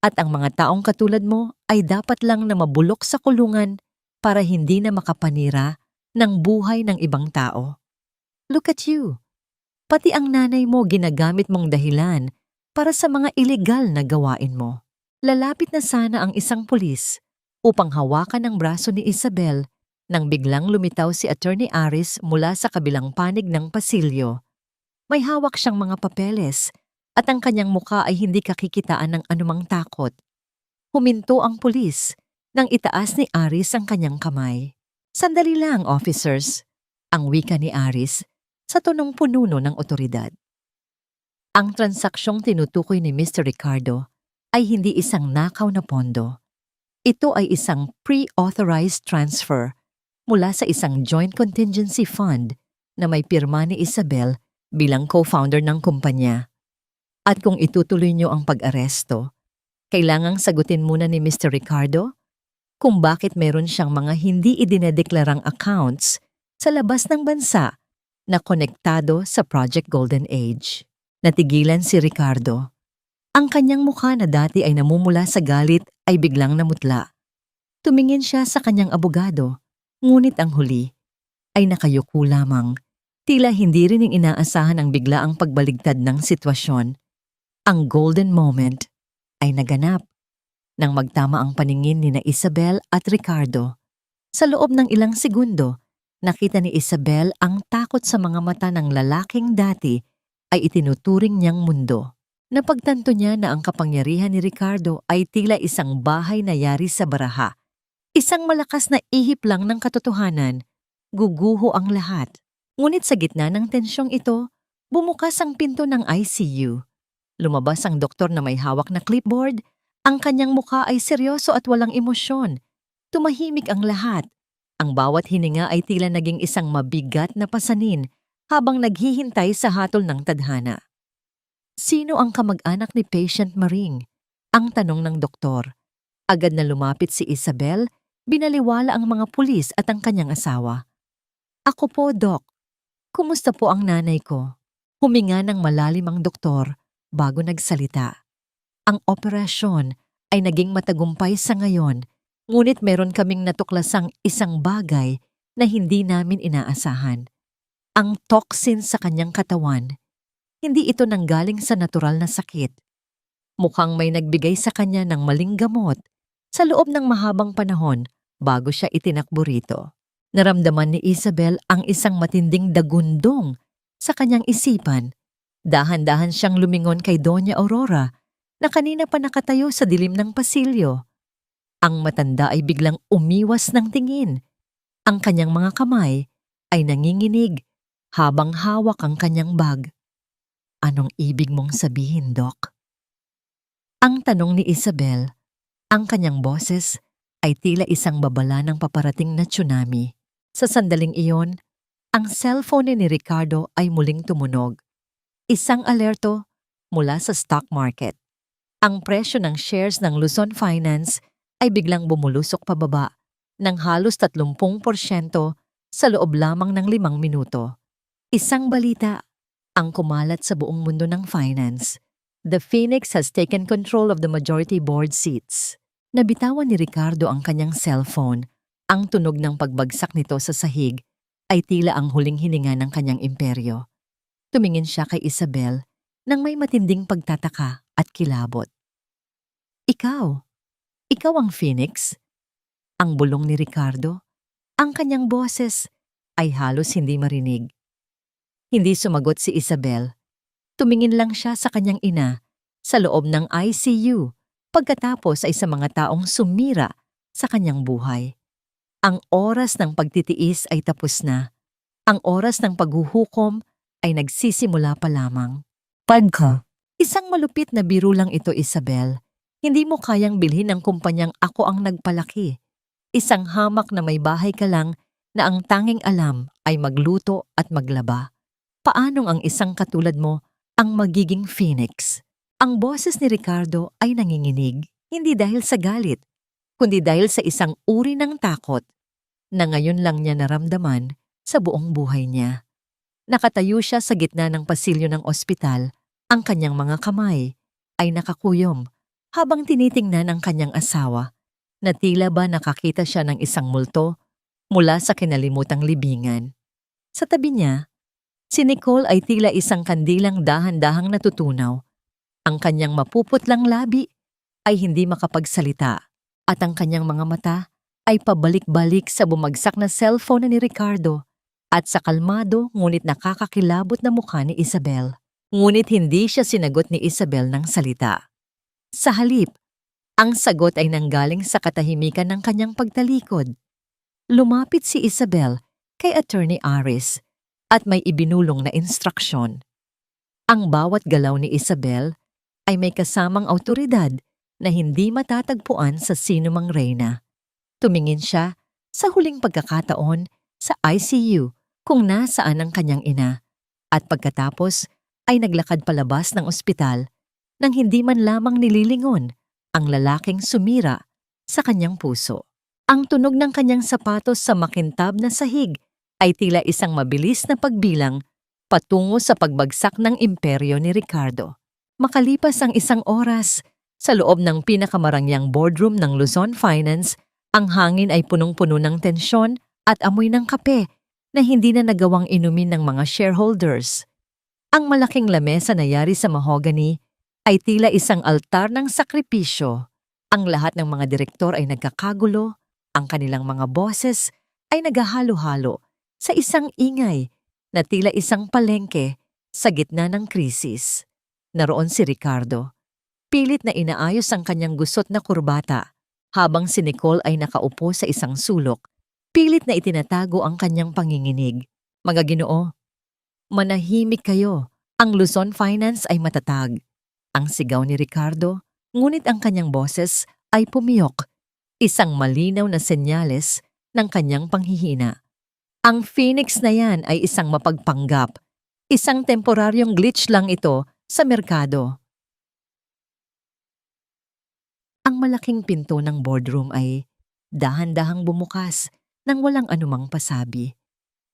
At ang mga taong katulad mo ay dapat lang na mabulok sa kulungan para hindi na makapanira ng buhay ng ibang tao. Look at you. Pati ang nanay mo ginagamit mong dahilan para sa mga ilegal na gawain mo. Lalapit na sana ang isang pulis upang hawakan ang braso ni Isabel nang biglang lumitaw si Attorney Aris mula sa kabilang panig ng pasilyo. May hawak siyang mga papeles at ang kanyang mukha ay hindi kakikitaan ng anumang takot. Huminto ang pulis nang itaas ni Aris ang kanyang kamay. Sandali lang, officers, ang wika ni Aris sa tonong pununo ng otoridad. Ang transaksyong tinutukoy ni Mr. Ricardo ay hindi isang nakaw na pondo. Ito ay isang pre-authorized transfer mula sa isang joint contingency fund na may pirma ni Isabel bilang co-founder ng kumpanya. At kung itutuloy niyo ang pag-aresto, kailangang sagutin muna ni Mr. Ricardo kung bakit meron siyang mga hindi idinedeklarang accounts sa labas ng bansa na konektado sa Project Golden Age. Natigilan si Ricardo. Ang kanyang mukha na dati ay namumula sa galit ay biglang namutla. Tumingin siya sa kanyang abogado, ngunit ang huli ay nakayuko lamang. Tila hindi rin inaasahan ang biglaang pagbaligtad ng sitwasyon. Ang golden moment ay naganap nang magtama ang paningin ni na Isabel at Ricardo. Sa loob ng ilang segundo, nakita ni Isabel ang takot sa mga mata ng lalaking dati ay itinuturing niyang mundo. Napagtanto niya na ang kapangyarihan ni Ricardo ay tila isang bahay na yari sa baraha. Isang malakas na ihip lang ng katotohanan, guguho ang lahat. Ngunit sa gitna ng tensyong ito, Bumukas ang pinto ng ICU. Lumabas ang doktor na may hawak na clipboard. Ang kanyang mukha ay seryoso at walang emosyon. Tumahimik ang lahat. Ang bawat hininga ay tila naging isang mabigat na pasanin habang naghihintay sa hatol ng tadhana. Sino ang kamag-anak ni Patient Maring? Ang tanong ng doktor. Agad na lumapit si Isabel, binaliwala ang mga pulis at ang kanyang asawa. Ako po, Doc. Kumusta po ang nanay ko? Huminga ng malalim ang doktor bago nagsalita. Ang operasyon ay naging matagumpay sa ngayon, ngunit meron kaming natuklasang isang bagay na hindi namin inaasahan. Ang toxin sa kanyang katawan. Hindi ito nanggaling sa natural na sakit. Mukhang may nagbigay sa kanya ng maling gamot sa loob ng mahabang panahon bago siya itinakbo rito. Naramdaman ni Isabel ang isang matinding dagundong sa kanyang isipan. Dahan-dahan siyang lumingon kay Doña Aurora na kanina pa nakatayo sa dilim ng pasilyo. Ang matanda ay biglang umiwas ng tingin. Ang kanyang mga kamay ay nanginginig habang hawak ang kanyang bag. Anong ibig mong sabihin, Doc? Ang tanong ni Isabel. Ang kanyang boses ay tila isang babala ng paparating na tsunami. Sa sandaling iyon, ang cellphone ni Ricardo ay muling tumunog. Isang alerto mula sa stock market. Ang presyo ng shares ng Luzon Finance ay biglang bumulusok pababa ng halos 30% sa loob lamang ng 5 minuto. Isang balita ang kumalat sa buong mundo ng finance. The Phoenix has taken control of the majority board seats. Nabitawan ni Ricardo ang kanyang cellphone. Ang tunog ng pagbagsak nito sa sahig ay tila ang huling hininga ng kanyang imperyo. Tumingin siya kay Isabel nang may matinding pagtataka at kilabot. Ikaw ang Phoenix? Ang bulong ni Ricardo. Ang kanyang boses ay halos hindi marinig. Hindi sumagot si Isabel. Tumingin lang siya sa kanyang ina sa loob ng ICU pagkatapos ay sa mga taong sumira sa kanyang buhay. Ang oras ng pagtitiis ay tapos na. Ang oras ng paghuhukom ay nagsisimula pa lamang. Padka. Isang malupit na biro lang ito, Isabel. Hindi mo kayang bilhin ng kumpanyang ako ang nagpalaki. Isang hamak na may bahay ka lang na ang tanging alam ay magluto at maglaba. Paanong ang isang katulad mo ang magiging Phoenix? Ang boses ni Ricardo ay nanginginig, hindi dahil sa galit, kundi dahil sa isang uri ng takot na ngayon lang niya naramdaman sa buong buhay niya. Nakatayo siya sa gitna ng pasilyo ng ospital, ang kanyang mga kamay ay nakakuyom habang tinitingnan ang kanyang asawa na tila ba nakakita siya ng isang multo mula sa kinalimutang libingan. Sa tabi niya, si Nicole ay tila isang kandilang dahan-dahang natutunaw. Ang kanyang mapuputlang labi ay hindi makapagsalita at ang kanyang mga mata ay pabalik-balik sa bumagsak na cellphone ni Ricardo at sa kalmado ngunit nakakakilabot na mukha ni Isabel. Ngunit hindi siya sinagot ni Isabel ng salita. Sa halip, ang sagot ay nanggaling sa katahimikan ng kanyang pagtalikod. Lumapit si Isabel kay Attorney Aris at may ibinulong na instruksyon. Ang bawat galaw ni Isabel ay may kasamang awtoridad na hindi matatagpuan sa sinumang reyna. Tumingin siya sa huling pagkakataon sa ICU kung nasaan ang kanyang ina at pagkatapos ay naglakad palabas ng ospital nang hindi man lamang nililingon ang lalaking sumira sa kanyang puso. Ang tunog ng kanyang sapatos sa makintab na sahig ay tila isang mabilis na pagbilang patungo sa pagbagsak ng imperyo ni Ricardo. Makalipas ang isang oras, sa loob ng pinakamarangyang boardroom ng Luzon Finance, ang hangin ay punong-puno ng tensyon at amoy ng kape na hindi na nagawang inumin ng mga shareholders. Ang malaking lamesa na yari sa mahogany ay tila isang altar ng sakripisyo. Ang lahat ng mga direktor ay nagkakagulo, ang kanilang mga boses ay naghahalo-halo sa isang ingay na tila isang palengke sa gitna ng krisis. Naroon si Ricardo. Pilit na inaayos ang kanyang gusot na kurbata habang si Nicole ay nakaupo sa isang sulok. Pilit na itinatago ang kanyang panginginig. Mga Ginoo, manahimik kayo Ang Luzon Finance ay matatag. Ang sigaw ni Ricardo, ngunit ang kanyang boses ay pumiyok, isang malinaw na senyales ng kanyang panghihina. Ang Phoenix na yan ay isang mapagpanggap. Isang temporaryong glitch lang ito sa merkado. Ang malaking pinto ng boardroom ay dahan-dahang bumukas nang walang anumang pasabi.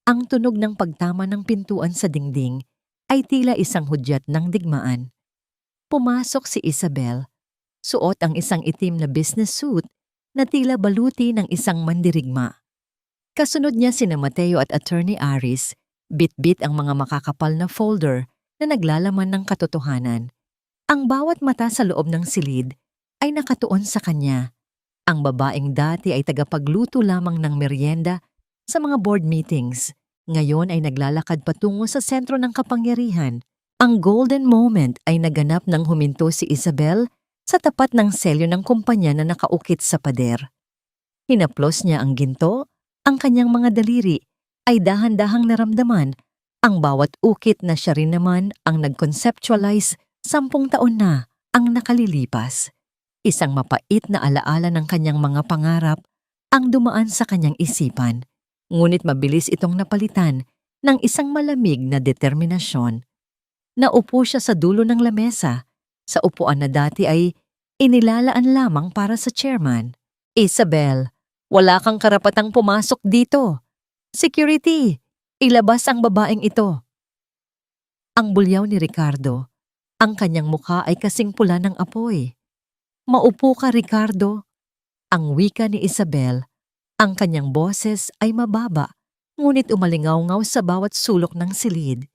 Ang tunog ng pagtama ng pintuan sa dingding ay tila isang hudyat ng digmaan. Pumasok si Isabel, suot ang isang itim na business suit na tila baluti ng isang mandirigma. Kasunod niya sina Mateo at Attorney Aris, bit-bit ang mga makakapal na folder na naglalaman ng katotohanan. Ang bawat mata sa loob ng silid ay nakatuon sa kanya. Ang babaeng dati ay tagapagluto lamang ng merienda sa mga board meetings. Ngayon ay naglalakad patungo sa sentro ng kapangyarihan. Ang golden moment ay naganap nang huminto si Isabel sa tapat ng selyo ng kumpanya na nakaukit sa pader. Hinaplos niya ang ginto, ang kanyang mga daliri ay dahan-dahang naramdaman ang bawat ukit na siya rin naman ang nag-conceptualize 10 taon na ang nakalilipas. Isang mapait na alaala ng kanyang mga pangarap ang dumaan sa kanyang isipan, ngunit mabilis itong napalitan ng isang malamig na determinasyon. Naupo siya sa dulo ng lamesa, sa upuan na dati ay inilalaan lamang para sa chairman. Isabel, wala kang karapatang pumasok dito. Security, ilabas ang babaeng ito. Ang bulyaw ni Ricardo, ang kanyang mukha ay kasing pula ng apoy. Maupo ka, Ricardo. Ang wika ni Isabel, ang kanyang boses ay mababa, ngunit umalingaw-ngaw sa bawat sulok ng silid.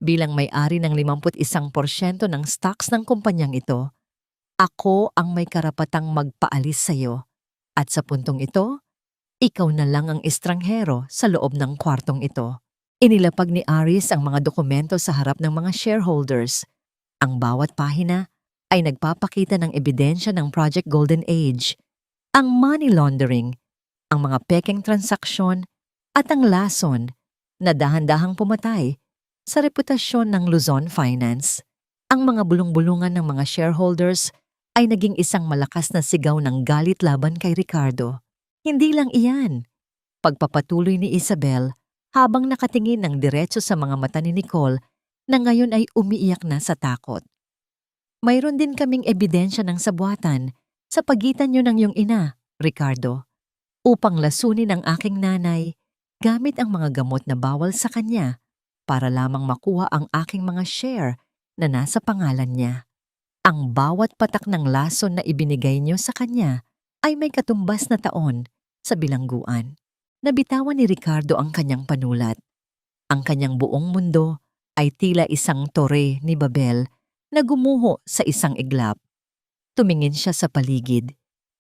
Bilang may-ari ng 51% ng stocks ng kumpanyang ito, ako ang may karapatang magpaalis sa iyo. At sa puntong ito, ikaw na lang ang estranghero sa loob ng kwartong ito. Inilapag ni Aris ang mga dokumento sa harap ng mga shareholders. Ang bawat pahina ay nagpapakita ng ebidensya ng Project Golden Age, ang money laundering, ang mga pekeng transaksyon at ang lason na dahan-dahang pumatay sa reputasyon ng Luzon Finance. Ang mga bulong-bulungan ng mga shareholders ay naging isang malakas na sigaw ng galit laban kay Ricardo. Hindi lang iyan. Pagpapatuloy ni Isabel habang nakatingin ng diretso sa mga mata ni Nicole na ngayon ay umiiyak na sa takot. Mayroon din kaming ebidensya ng sabwatan sa pagitan niyo ng iyong ina, Ricardo, upang lasunin ang aking nanay gamit ang mga gamot na bawal sa kanya para lamang makuha ang aking mga share na nasa pangalan niya. Ang bawat patak ng lason na ibinigay niyo sa kanya ay may katumbas na taon sa bilangguan. Nabitawan ni Ricardo ang kanyang panulat. Ang kanyang buong mundo ay tila isang tore ni Babel na gumuho sa isang iglap. Tumingin siya sa paligid,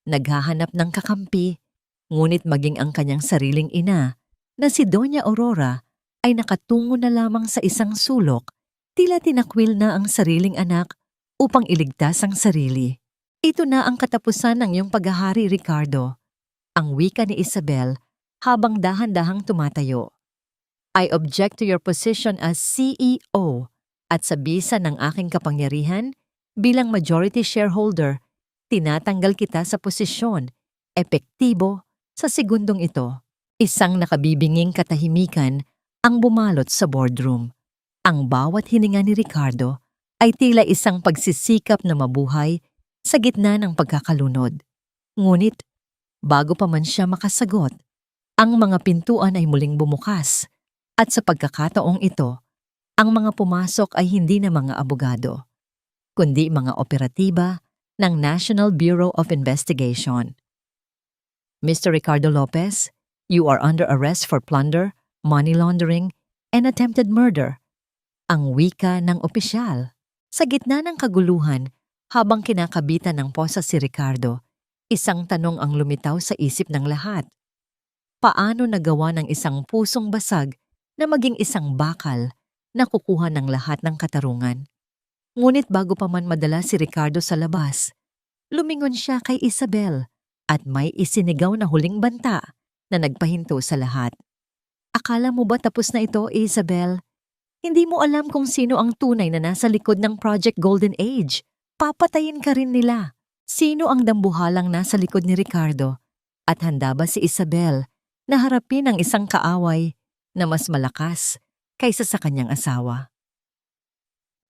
naghahanap ng kakampi, ngunit maging ang kanyang sariling ina na si Doña Aurora ay nakatungo na lamang sa isang sulok, tila tinakwil na ang sariling anak upang iligtas ang sarili. Ito na ang katapusan ng iyong paghahari, Ricardo. Ang wika ni Isabel habang dahan-dahang tumatayo. I object to your position as CEO at sa bisa ng aking kapangyarihan bilang majority shareholder, tinatanggal kita sa posisyon, epektibo sa segundong ito. Isang nakabibinging katahimikan ang bumalot sa boardroom. Ang bawat hininga ni Ricardo ay tila isang pagsisikap na mabuhay sa gitna ng pagkakalunod. Ngunit, bago pa man siya makasagot, ang mga pintuan ay muling bumukas at sa pagkakataong ito, ang mga pumasok ay hindi na mga abogado, kundi mga operatiba ng National Bureau of Investigation. Mr. Ricardo Lopez, you are under arrest for plunder, money laundering, and attempted murder. Ang wika ng opisyal. Sa gitna ng kaguluhan, habang kinakabitan ng posa si Ricardo, isang tanong ang lumitaw sa isip ng lahat. Paano nagawa ng isang pusong basag na maging isang bakal na kukuha ng lahat ng katarungan? Ngunit bago pa man madala si Ricardo sa labas, lumingon siya kay Isabel at may isinigaw na huling banta na nagpahinto sa lahat. Akala mo ba tapos na ito, Isabel? Hindi mo alam kung sino ang tunay na nasa likod ng Project Golden Age. Papatayin ka rin nila. Sino ang dambuhalang nasa likod ni Ricardo? At handa ba si Isabel na harapin ang isang kaaway na mas malakas kaysa sa kanyang asawa?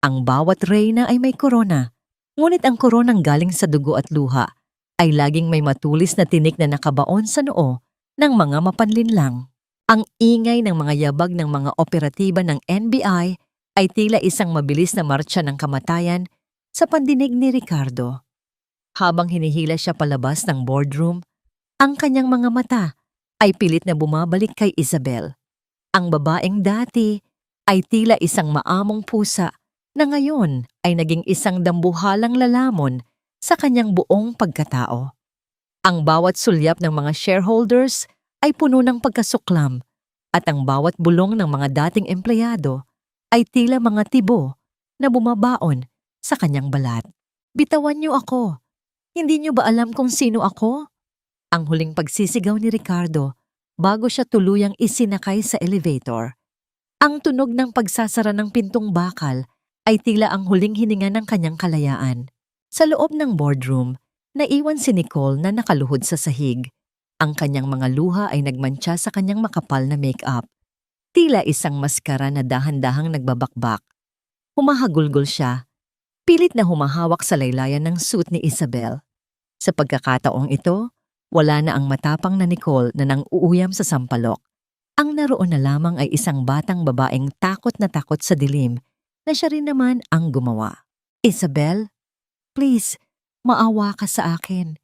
Ang bawat reyna ay may korona, ngunit ang koronang galing sa dugo at luha ay laging may matulis na tinik na nakabaon sa noo ng mga mapanlinlang. Ang ingay ng mga yabag ng mga operatiba ng NBI ay tila isang mabilis na marcha ng kamatayan sa pandinig ni Ricardo. Habang hinihila siya palabas ng boardroom, ang kanyang mga mata ay pilit na bumabalik kay Isabel. Ang babaeng dati ay tila isang maamong pusa na ngayon ay naging isang dambuhalang lalamon sa kanyang buong pagkatao. Ang bawat sulyap ng mga shareholders ay puno ng pagkasuklam at ang bawat bulong ng mga dating empleyado ay tila mga tibo na bumabaon sa kanyang balat. Bitawan niyo ako. Hindi niyo ba alam kung sino ako? Ang huling pagsisigaw ni Ricardo bago siya tuluyang isinakay sa elevator. Ang tunog ng pagsasara ng pintong bakal ay tila ang huling hininga ng kanyang kalayaan. Sa loob ng boardroom, naiwan si Nicole na nakaluhod sa sahig. Ang kanyang mga luha ay nagmantsa sa kanyang makapal na make-up. Tila isang maskara na dahan-dahang nagbabakbak. Humahagulgol siya, pilit na humahawak sa laylayan ng suit ni Isabel. Sa pagkakataong ito, wala na ang matapang na Nicole na nang-uuyam sa sampalok. Ang naroon na lamang ay isang batang babaeng takot na takot sa dilim na siya rin naman ang gumawa. Isabel, please, maawa ka sa akin.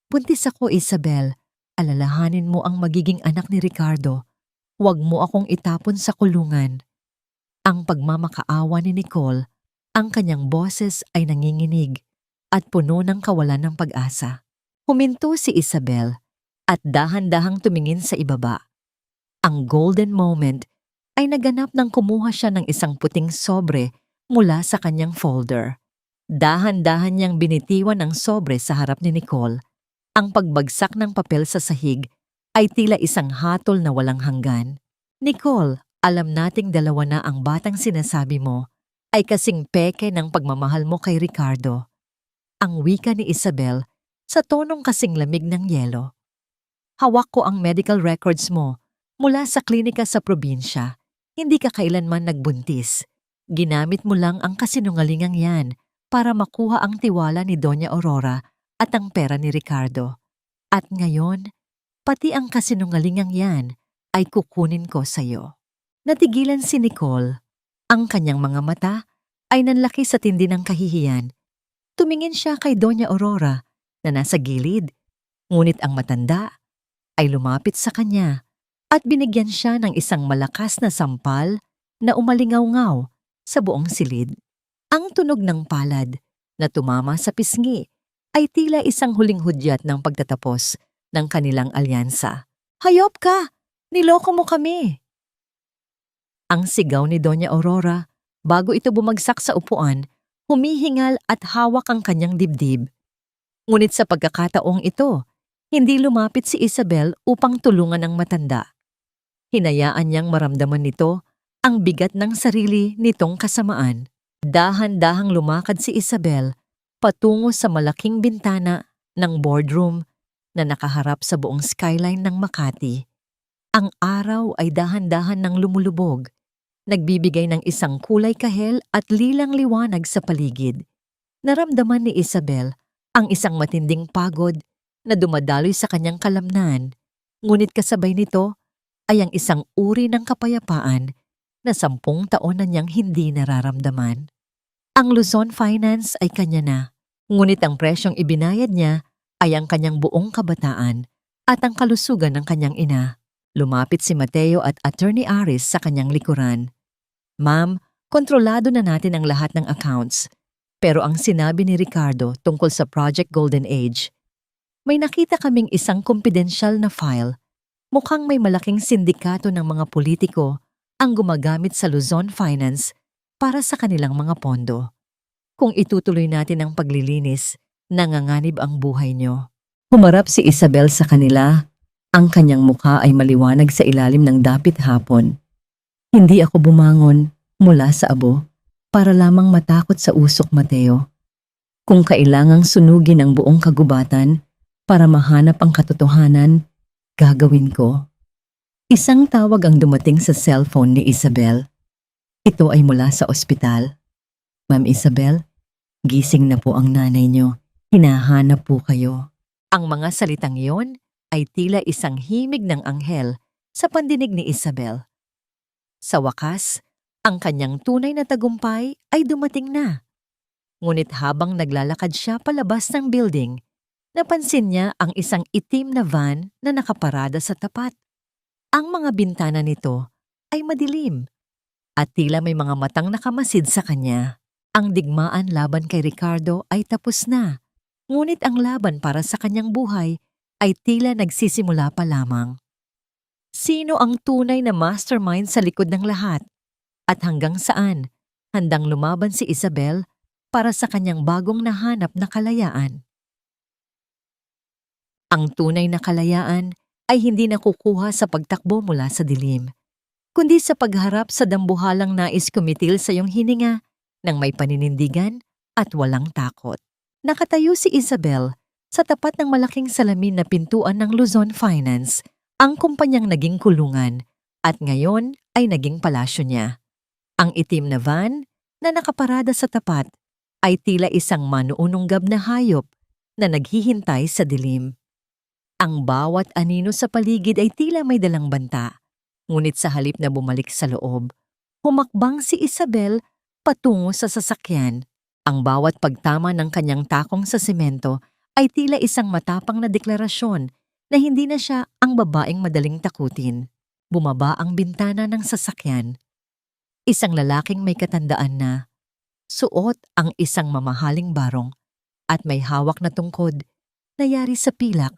Buntis ako, Isabel. Alalahanin mo ang magiging anak ni Ricardo. Huwag mo akong itapon sa kulungan. Ang pagmamakaawa ni Nicole, ang kanyang boses ay nanginginig at puno ng kawalan ng pag-asa. Huminto si Isabel at dahan-dahang tumingin sa ibaba. Ang golden moment ay naganap nang kumuha siya ng isang puting sobre mula sa kanyang folder. Dahan-dahan niyang binitiwan ang sobre sa harap ni Nicole. Ang pagbagsak ng papel sa sahig ay tila isang hatol na walang hanggan. Nicole, alam nating dalawa na ang batang sinasabi mo ay kasing peke ng pagmamahal mo kay Ricardo. Ang wika ni Isabel sa tonong kasing lamig ng yelo. Hawak ko ang medical records mo mula sa klinika sa probinsya. Hindi ka kailanman nagbuntis. Ginamit mo lang ang kasinungalingang yan para makuha ang tiwala ni Doña Aurora at ang pera ni Ricardo. At ngayon, pati ang kasinungalingang yan ay kukunin ko sa iyo. Natigilan si Nicole. Ang kanyang mga mata ay nanlaki sa tindi ng kahihiyan. Tumingin siya kay Doña Aurora na nasa gilid, ngunit ang matanda ay lumapit sa kanya at binigyan siya ng isang malakas na sampal na umalingaw-ngaw sa buong silid. Ang tunog ng palad na tumama sa pisngi ay tila isang huling hudyat ng pagtatapos ng kanilang alyansa. Hayop ka! Niloko mo kami! Ang sigaw ni Doña Aurora, bago ito bumagsak sa upuan, humihingal at hawak ang kanyang dibdib. Ngunit sa pagkakataong ito, hindi lumapit si Isabel upang tulungan ang matanda. Hinayaan niyang maramdaman nito ang bigat ng sarili nitong kasamaan. Dahan-dahang lumakad si Isabel patungo sa malaking bintana ng boardroom na nakaharap sa buong skyline ng Makati. Ang araw ay dahan-dahan nang lumulubog, nagbibigay ng isang kulay kahel at lilang liwanag sa paligid. Naramdaman ni Isabel ang isang matinding pagod na dumadaloy sa kanyang kalamnan, ngunit kasabay nito ay ang isang uri ng kapayapaan na 10 taon na niyang hindi nararamdaman. Ang Luzon Finance ay kanya na, ngunit ang presyong ibinayad niya ay ang kanyang buong kabataan at ang kalusugan ng kanyang ina. Lumapit si Mateo at Attorney Aris sa kanyang likuran. Ma'am, kontrolado na natin ang lahat ng accounts. Pero ang sinabi ni Ricardo tungkol sa Project Golden Age, may nakita kaming isang confidential na file. Mukhang may malaking sindikato ng mga politiko ang gumagamit sa Luzon Finance para sa kanilang mga pondo. Kung itutuloy natin ang paglilinis, nanganganib ang buhay niyo. Humarap si Isabel sa kanila. Ang kanyang mukha ay maliwanag sa ilalim ng dapit hapon. Hindi ako bumangon, mula sa abo para lamang matakot sa usok, Mateo. Kung kailangang sunugin ang buong kagubatan para mahanap ang katotohanan, gagawin ko. Isang tawag ang dumating sa cellphone ni Isabel. Ito ay mula sa ospital. Ma'am Isabel, gising na po ang nanay niyo. Hinahanap po kayo. Ang mga salitang iyon ay tila isang himig ng anghel sa pandinig ni Isabel. Sa wakas, ang kanyang tunay na tagumpay ay dumating na. Ngunit habang naglalakad siya palabas ng building, napansin niya ang isang itim na van na nakaparada sa tapat. Ang mga bintana nito ay madilim at tila may mga matang nakamasid sa kanya. Ang digmaan laban kay Ricardo ay tapos na, ngunit ang laban para sa kanyang buhay ay tila nagsisimula pa lamang. Sino ang tunay na mastermind sa likod ng lahat? At hanggang saan handang lumaban si Isabel para sa kanyang bagong nahanap na kalayaan? Ang tunay na kalayaan ay hindi nakukuha sa pagtakbo mula sa dilim, kundi sa pagharap sa dambuhalang nais kumitil sa iyong hininga ng may paninindigan at walang takot. Nakatayo si Isabel sa tapat ng malaking salamin na pintuan ng Luzon Finance, ang kumpanyang naging kulungan at ngayon ay naging palasyo niya. Ang itim na van na nakaparada sa tapat ay tila isang manuununggab na hayop na naghihintay sa dilim. Ang bawat anino sa paligid ay tila may dalang banta, ngunit sa halip na bumalik sa loob, humakbang si Isabel patungo sa sasakyan. Ang bawat pagtama ng kanyang takong sa semento ay tila isang matapang na deklarasyon na hindi na siya ang babaeng madaling takutin. Bumaba ang bintana ng sasakyan. Isang lalaking may katandaan na suot ang isang mamahaling barong at may hawak na tungkod na yari sa pilak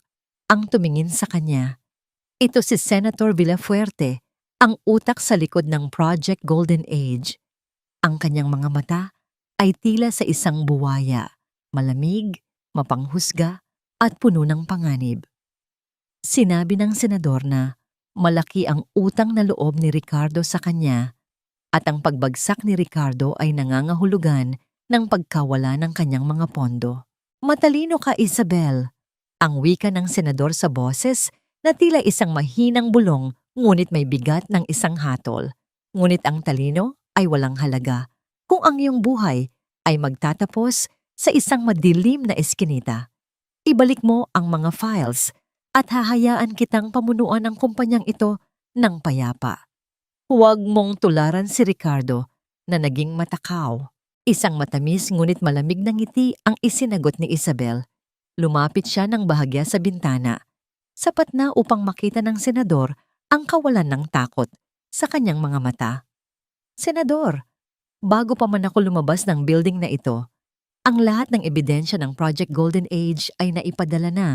ang tumingin sa kanya. Ito si Senator Villafuerte, ang utak sa likod ng Project Golden Age. Ang kanyang mga mata ay tila sa isang buwaya, malamig, mapanghusga at puno ng panganib. Sinabi ng senador na malaki ang utang na loob ni Ricardo sa kanya at ang pagbagsak ni Ricardo ay nangangahulugan ng pagkawala ng kanyang mga pondo. Matalino ka, Isabel, ang wika ng senador sa boses na tila isang mahinang bulong ngunit may bigat ng isang hatol. Ngunit ang talino ay walang halaga kung ang iyong buhay ay magtatapos sa isang madilim na eskinita. Ibalik mo ang mga files at hahayaan kitang pamunuan ang kumpanyang ito ng payapa. Huwag mong tularan si Ricardo na naging matakaw. Isang matamis ngunit malamig na ngiti ang isinagot ni Isabel. Lumapit siya ng bahagya sa bintana, sapat na upang makita ng senador ang kawalan ng takot sa kanyang mga mata. Senador, bago pa man ako lumabas ng building na ito, ang lahat ng ebidensya ng Project Golden Age ay naipadala na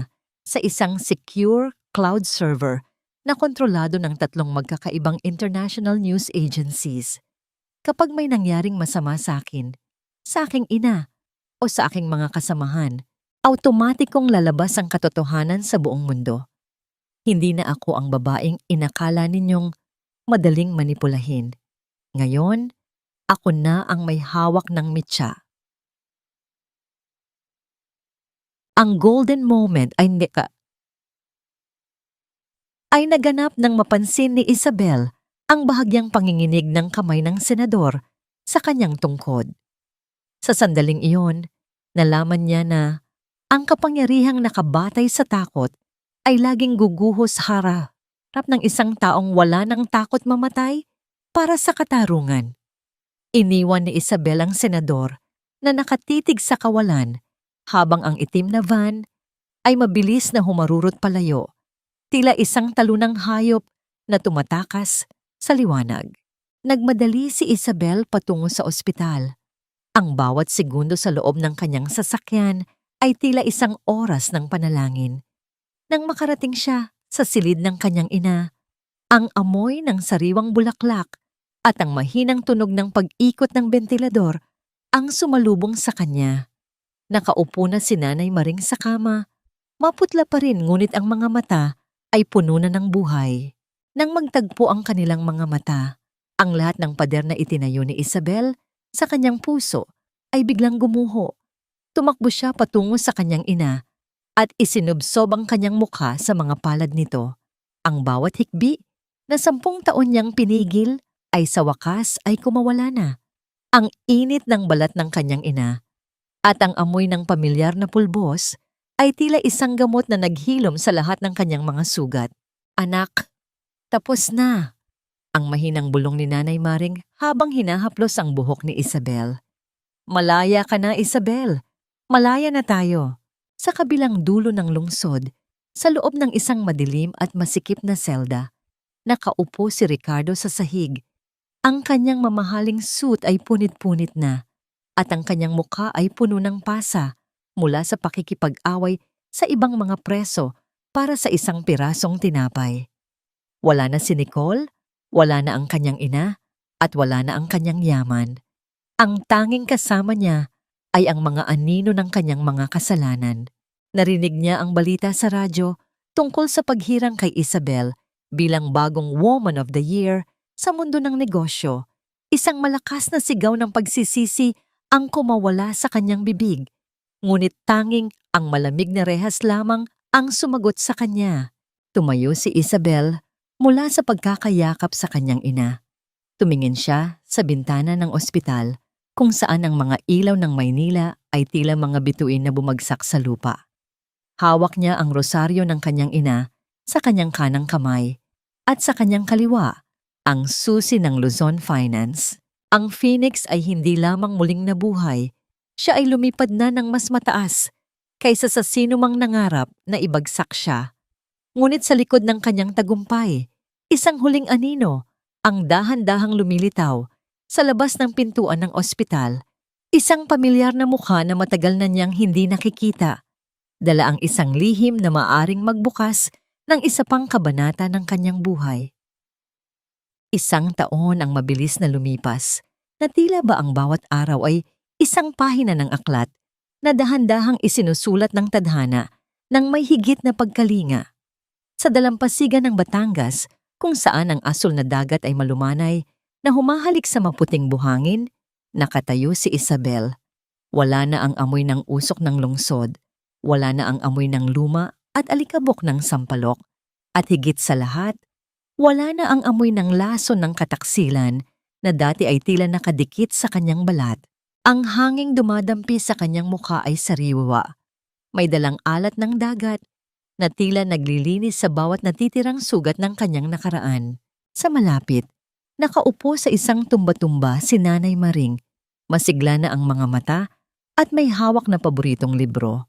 sa isang secure cloud server na kontrolado ng 3 magkakaibang international news agencies. Kapag may nangyaring masama sa akin, sa aking ina, o sa aking mga kasamahan, automatikong lalabas ang katotohanan sa buong mundo. Hindi na ako ang babaeng inakala ninyong madaling manipulahin. Ngayon, ako na ang may hawak ng mitya. Ang golden moment ay naganap nang mapansin ni Isabel ang bahagyang panginginig ng kamay ng senador sa kanyang tungkod. Sa sandaling iyon, nalaman niya na ang kapangyarihang nakabatay sa takot ay laging guguhos harap ng isang taong wala ng takot mamatay para sa katarungan. Iniwan ni Isabel ang senador na nakatitig sa kawalan habang ang itim na van ay mabilis na humarurot palayo, tila isang talunang hayop na tumatakas sa liwanag. Nagmadali si Isabel patungo sa ospital. Ang bawat segundo sa loob ng kanyang sasakyan ay tila isang oras ng panalangin. Nang makarating siya sa silid ng kanyang ina, ang amoy ng sariwang bulaklak at ang mahinang tunog ng pag-ikot ng bentilador ang sumalubong sa kanya. Nakaupo na si Nanay Maring sa kama. Maputla pa rin ngunit ang mga mata ay puno na ng buhay. Nang magtagpo ang kanilang mga mata, Ang lahat ng pader na itinayo ni Isabel sa kanyang puso ay biglang gumuho. Tumakbo siya patungo sa kanyang ina at isinubsob ang kanyang mukha sa mga palad nito. Ang bawat hikbi na 10 taon niyang pinigil ay sa wakas ay kumawala na. Ang init ng balat ng kanyang ina at ang amoy ng pamilyar na pulbos ay tila isang gamot na naghilom sa lahat ng kanyang mga sugat. Anak, tapos na. Ang mahinang bulong ni Nanay Maring habang hinahaplos ang buhok ni Isabel. Malaya ka na, Isabel. Malaya na tayo. Sa kabilang dulo ng lungsod, sa loob ng isang madilim at masikip na selda, nakaupo si Ricardo sa sahig. Ang kanyang mamahaling suit ay punit-punit na at ang kanyang mukha ay puno ng pasa mula sa pakikipag-away sa ibang mga preso para sa isang pirasong tinapay. Wala na si Nicole, wala na ang kanyang ina, at wala na ang kanyang yaman. Ang tanging kasama niya ay ang mga anino ng kanyang mga kasalanan. Narinig niya ang balita sa radyo tungkol sa paghirang kay Isabel bilang bagong Woman of the Year sa mundo ng negosyo. Isang malakas na sigaw ng pagsisisi ang kumawala sa kanyang bibig. Ngunit tanging ang malamig na rehas lamang ang sumagot sa kanya. Tumayo si Isabel mula sa pagkakayakap sa kanyang ina. Tumingin siya sa bintana ng ospital kung saan ang mga ilaw ng Maynila ay tila mga bituin na bumagsak sa lupa. Hawak niya ang rosaryo ng kanyang ina sa kanyang kanang kamay at sa kanyang kaliwa ang susi ng Luzon Finance. Ang Phoenix ay hindi lamang muling nabuhay, siya ay lumipad na ng mas mataas kaysa sa sinumang nangarap na ibagsak siya. Ngunit sa likod ng kanyang tagumpay, isang huling anino ang dahan-dahang lumilitaw sa labas ng pintuan ng ospital. Isang pamilyar na mukha na matagal na niyang hindi nakikita. Dala ang isang lihim na maaring magbukas ng isa pang kabanata ng kanyang buhay. 1 taon ang mabilis na lumipas, na tila ba ang bawat araw ay isang pahina ng aklat na dahan-dahang isinusulat ng tadhana ng may higit na pagkalinga. Sa dalampasigan ng Batangas, kung saan ang asul na dagat ay malumanay na humahalik sa maputing buhangin, nakatayo si Isabel. Wala na ang amoy ng usok ng lungsod, wala na ang amoy ng luma at alikabok ng sampalok, at higit sa lahat, wala na ang amoy ng lason ng kataksilan na dati ay tila nakadikit sa kanyang balat. Ang hanging dumadampi sa kanyang mukha ay sariwa. May dalang alat ng dagat na tila naglilinis sa bawat natitirang sugat ng kanyang nakaraan. Sa malapit, nakaupo sa isang tumba-tumba si Nanay Maring. Masigla na ang mga mata at may hawak na paboritong libro.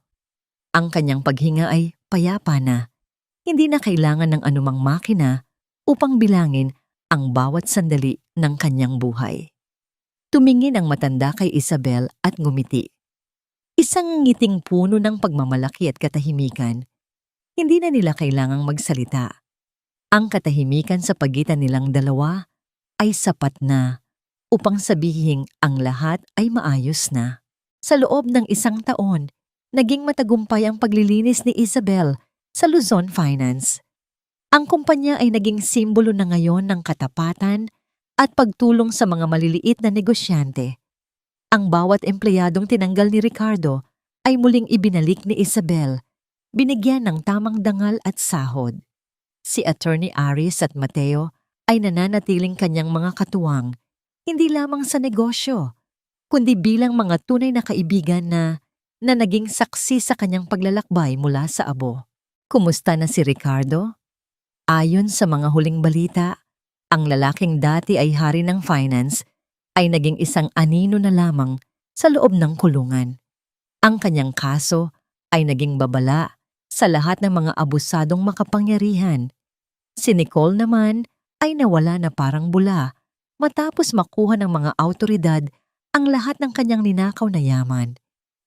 Ang kanyang paghinga ay payapa na. Hindi na kailangan ng anumang makina upang bilangin ang bawat sandali ng kanyang buhay. Tumingin ang matanda kay Isabel at ngumiti. Isang ngiting puno ng pagmamalaki at katahimikan. Hindi na nila kailangang magsalita. Ang katahimikan sa pagitan nilang dalawa ay sapat na upang sabihing ang lahat ay maayos na. Sa loob ng 1 taon, naging matagumpay ang paglilinis ni Isabel sa Luzon Finance. Ang kumpanya ay naging simbolo na ngayon ng katapatan at pagtulong sa mga maliliit na negosyante. Ang bawat empleyadong tinanggal ni Ricardo ay muling ibinalik ni Isabel, binigyan ng tamang dangal at sahod. Si Attorney Aris at Mateo ay nananatiling kanyang mga katuwang, hindi lamang sa negosyo, kundi bilang mga tunay na kaibigan na naging saksi sa kanyang paglalakbay mula sa abo. Kumusta na si Ricardo? Ayon sa mga huling balita, ang lalaking dati ay hari ng finance ay naging isang anino na lamang sa loob ng kulungan. Ang kanyang kaso ay naging babala sa lahat ng mga abusadong makapangyarihan. Si Nicole naman ay nawala na parang bula matapos makuha ng mga awtoridad ang lahat ng kanyang ninakaw na yaman.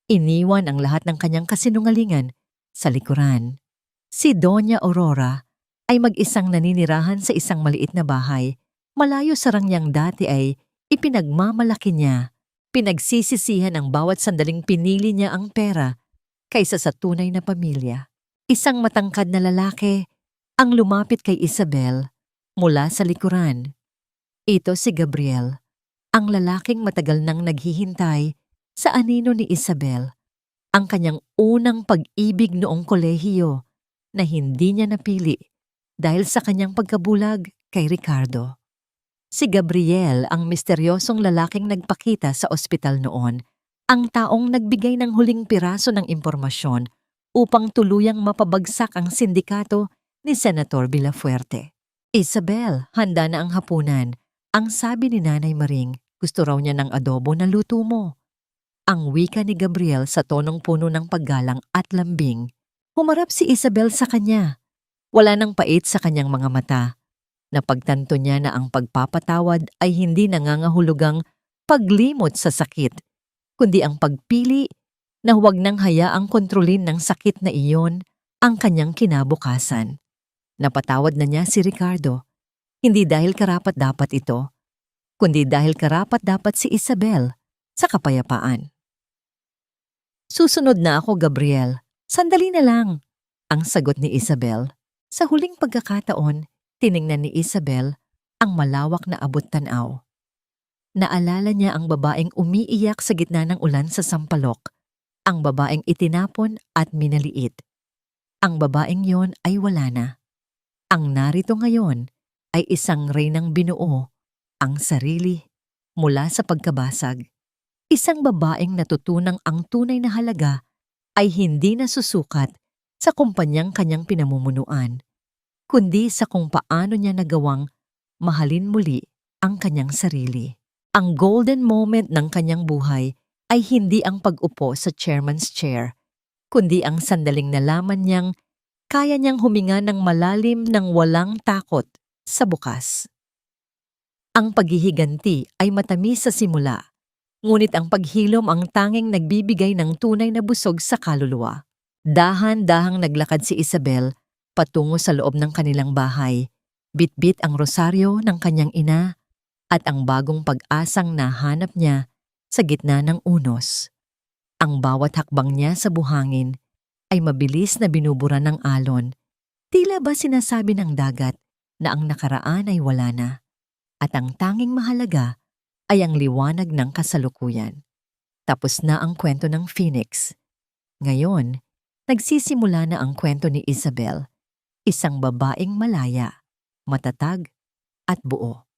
Iniwan ang lahat ng kanyang kasinungalingan sa likuran. Si Doña Aurora ay mag-isang naninirahan sa isang maliit na bahay. Malayo sa rangyang dati ay ipinagmamalaki niya. Pinagsisisihan ang bawat sandaling pinili niya ang pera kaysa sa tunay na pamilya. Isang matangkad na lalaki ang lumapit kay Isabel mula sa likuran. Ito si Gabriel, ang lalaking matagal nang naghihintay sa anino ni Isabel, ang kanyang unang pag-ibig noong kolehiyo na hindi niya napili dahil sa kanyang pagkabulag kay Ricardo. Si Gabriel ang misteryosong lalaking nagpakita sa ospital noon, ang taong nagbigay ng huling piraso ng impormasyon upang tuluyang mapabagsak ang sindikato ni Senator Villafuerte. Isabel, handa na ang hapunan. Ang sabi ni Nanay Maring, gusto raw niya ng adobo na luto mo. Ang wika ni Gabriel sa tonong puno ng paggalang at lambing. Humarap si Isabel sa kanya. Wala nang pait sa kanyang mga mata. Napagtanto niya na ang pagpapatawad ay hindi nangangahulugang paglimot sa sakit, kundi ang pagpili na huwag nang hayaang kontrolin ng sakit na iyon ang kanyang kinabukasan. Napatawad na niya si Ricardo, hindi dahil karapat-dapat ito, kundi dahil karapat-dapat si Isabel sa kapayapaan. Susunod na ako, Gabriel. Sandali na lang, ang sagot ni Isabel. Sa huling pagkakataon, tiningnan ni Isabel ang malawak na abot-tanaw. Naalala niya ang babaeng umiiyak sa gitna ng ulan sa sampalok, ang babaeng itinapon at minaliit. Ang babaeng yon ay wala na. Ang narito ngayon ay isang reynang binuo, ang sarili, mula sa pagkabasag. Isang babaeng natutunang ang tunay na halaga ay hindi nasusukat sa kumpanyang kanyang pinamumunuan, kundi sa kung paano niya nagawang mahalin muli ang kanyang sarili. Ang golden moment ng kanyang buhay ay hindi ang pag-upo sa chairman's chair, kundi ang sandaling nalaman niyang kaya niyang huminga ng malalim ng walang takot sa bukas. Ang paghihiganti ay matamis sa simula, ngunit ang paghilom ang tanging nagbibigay ng tunay na busog sa kaluluwa. Dahan-dahang naglakad si Isabel patungo sa loob ng kanilang bahay, bitbit ang rosaryo ng kanyang ina at ang bagong pag-asang nahanap niya sa gitna ng unos. Ang bawat hakbang niya sa buhangin ay mabilis na binubura ng alon. Tila ba sinasabi ng dagat na ang nakaraan ay wala na at ang tanging mahalaga ay ang liwanag ng kasalukuyan. Tapos na ang kwento ng Phoenix. Ngayon, nagsisimula na ang kwento ni Isabel, isang babaeng malaya, matatag at buo.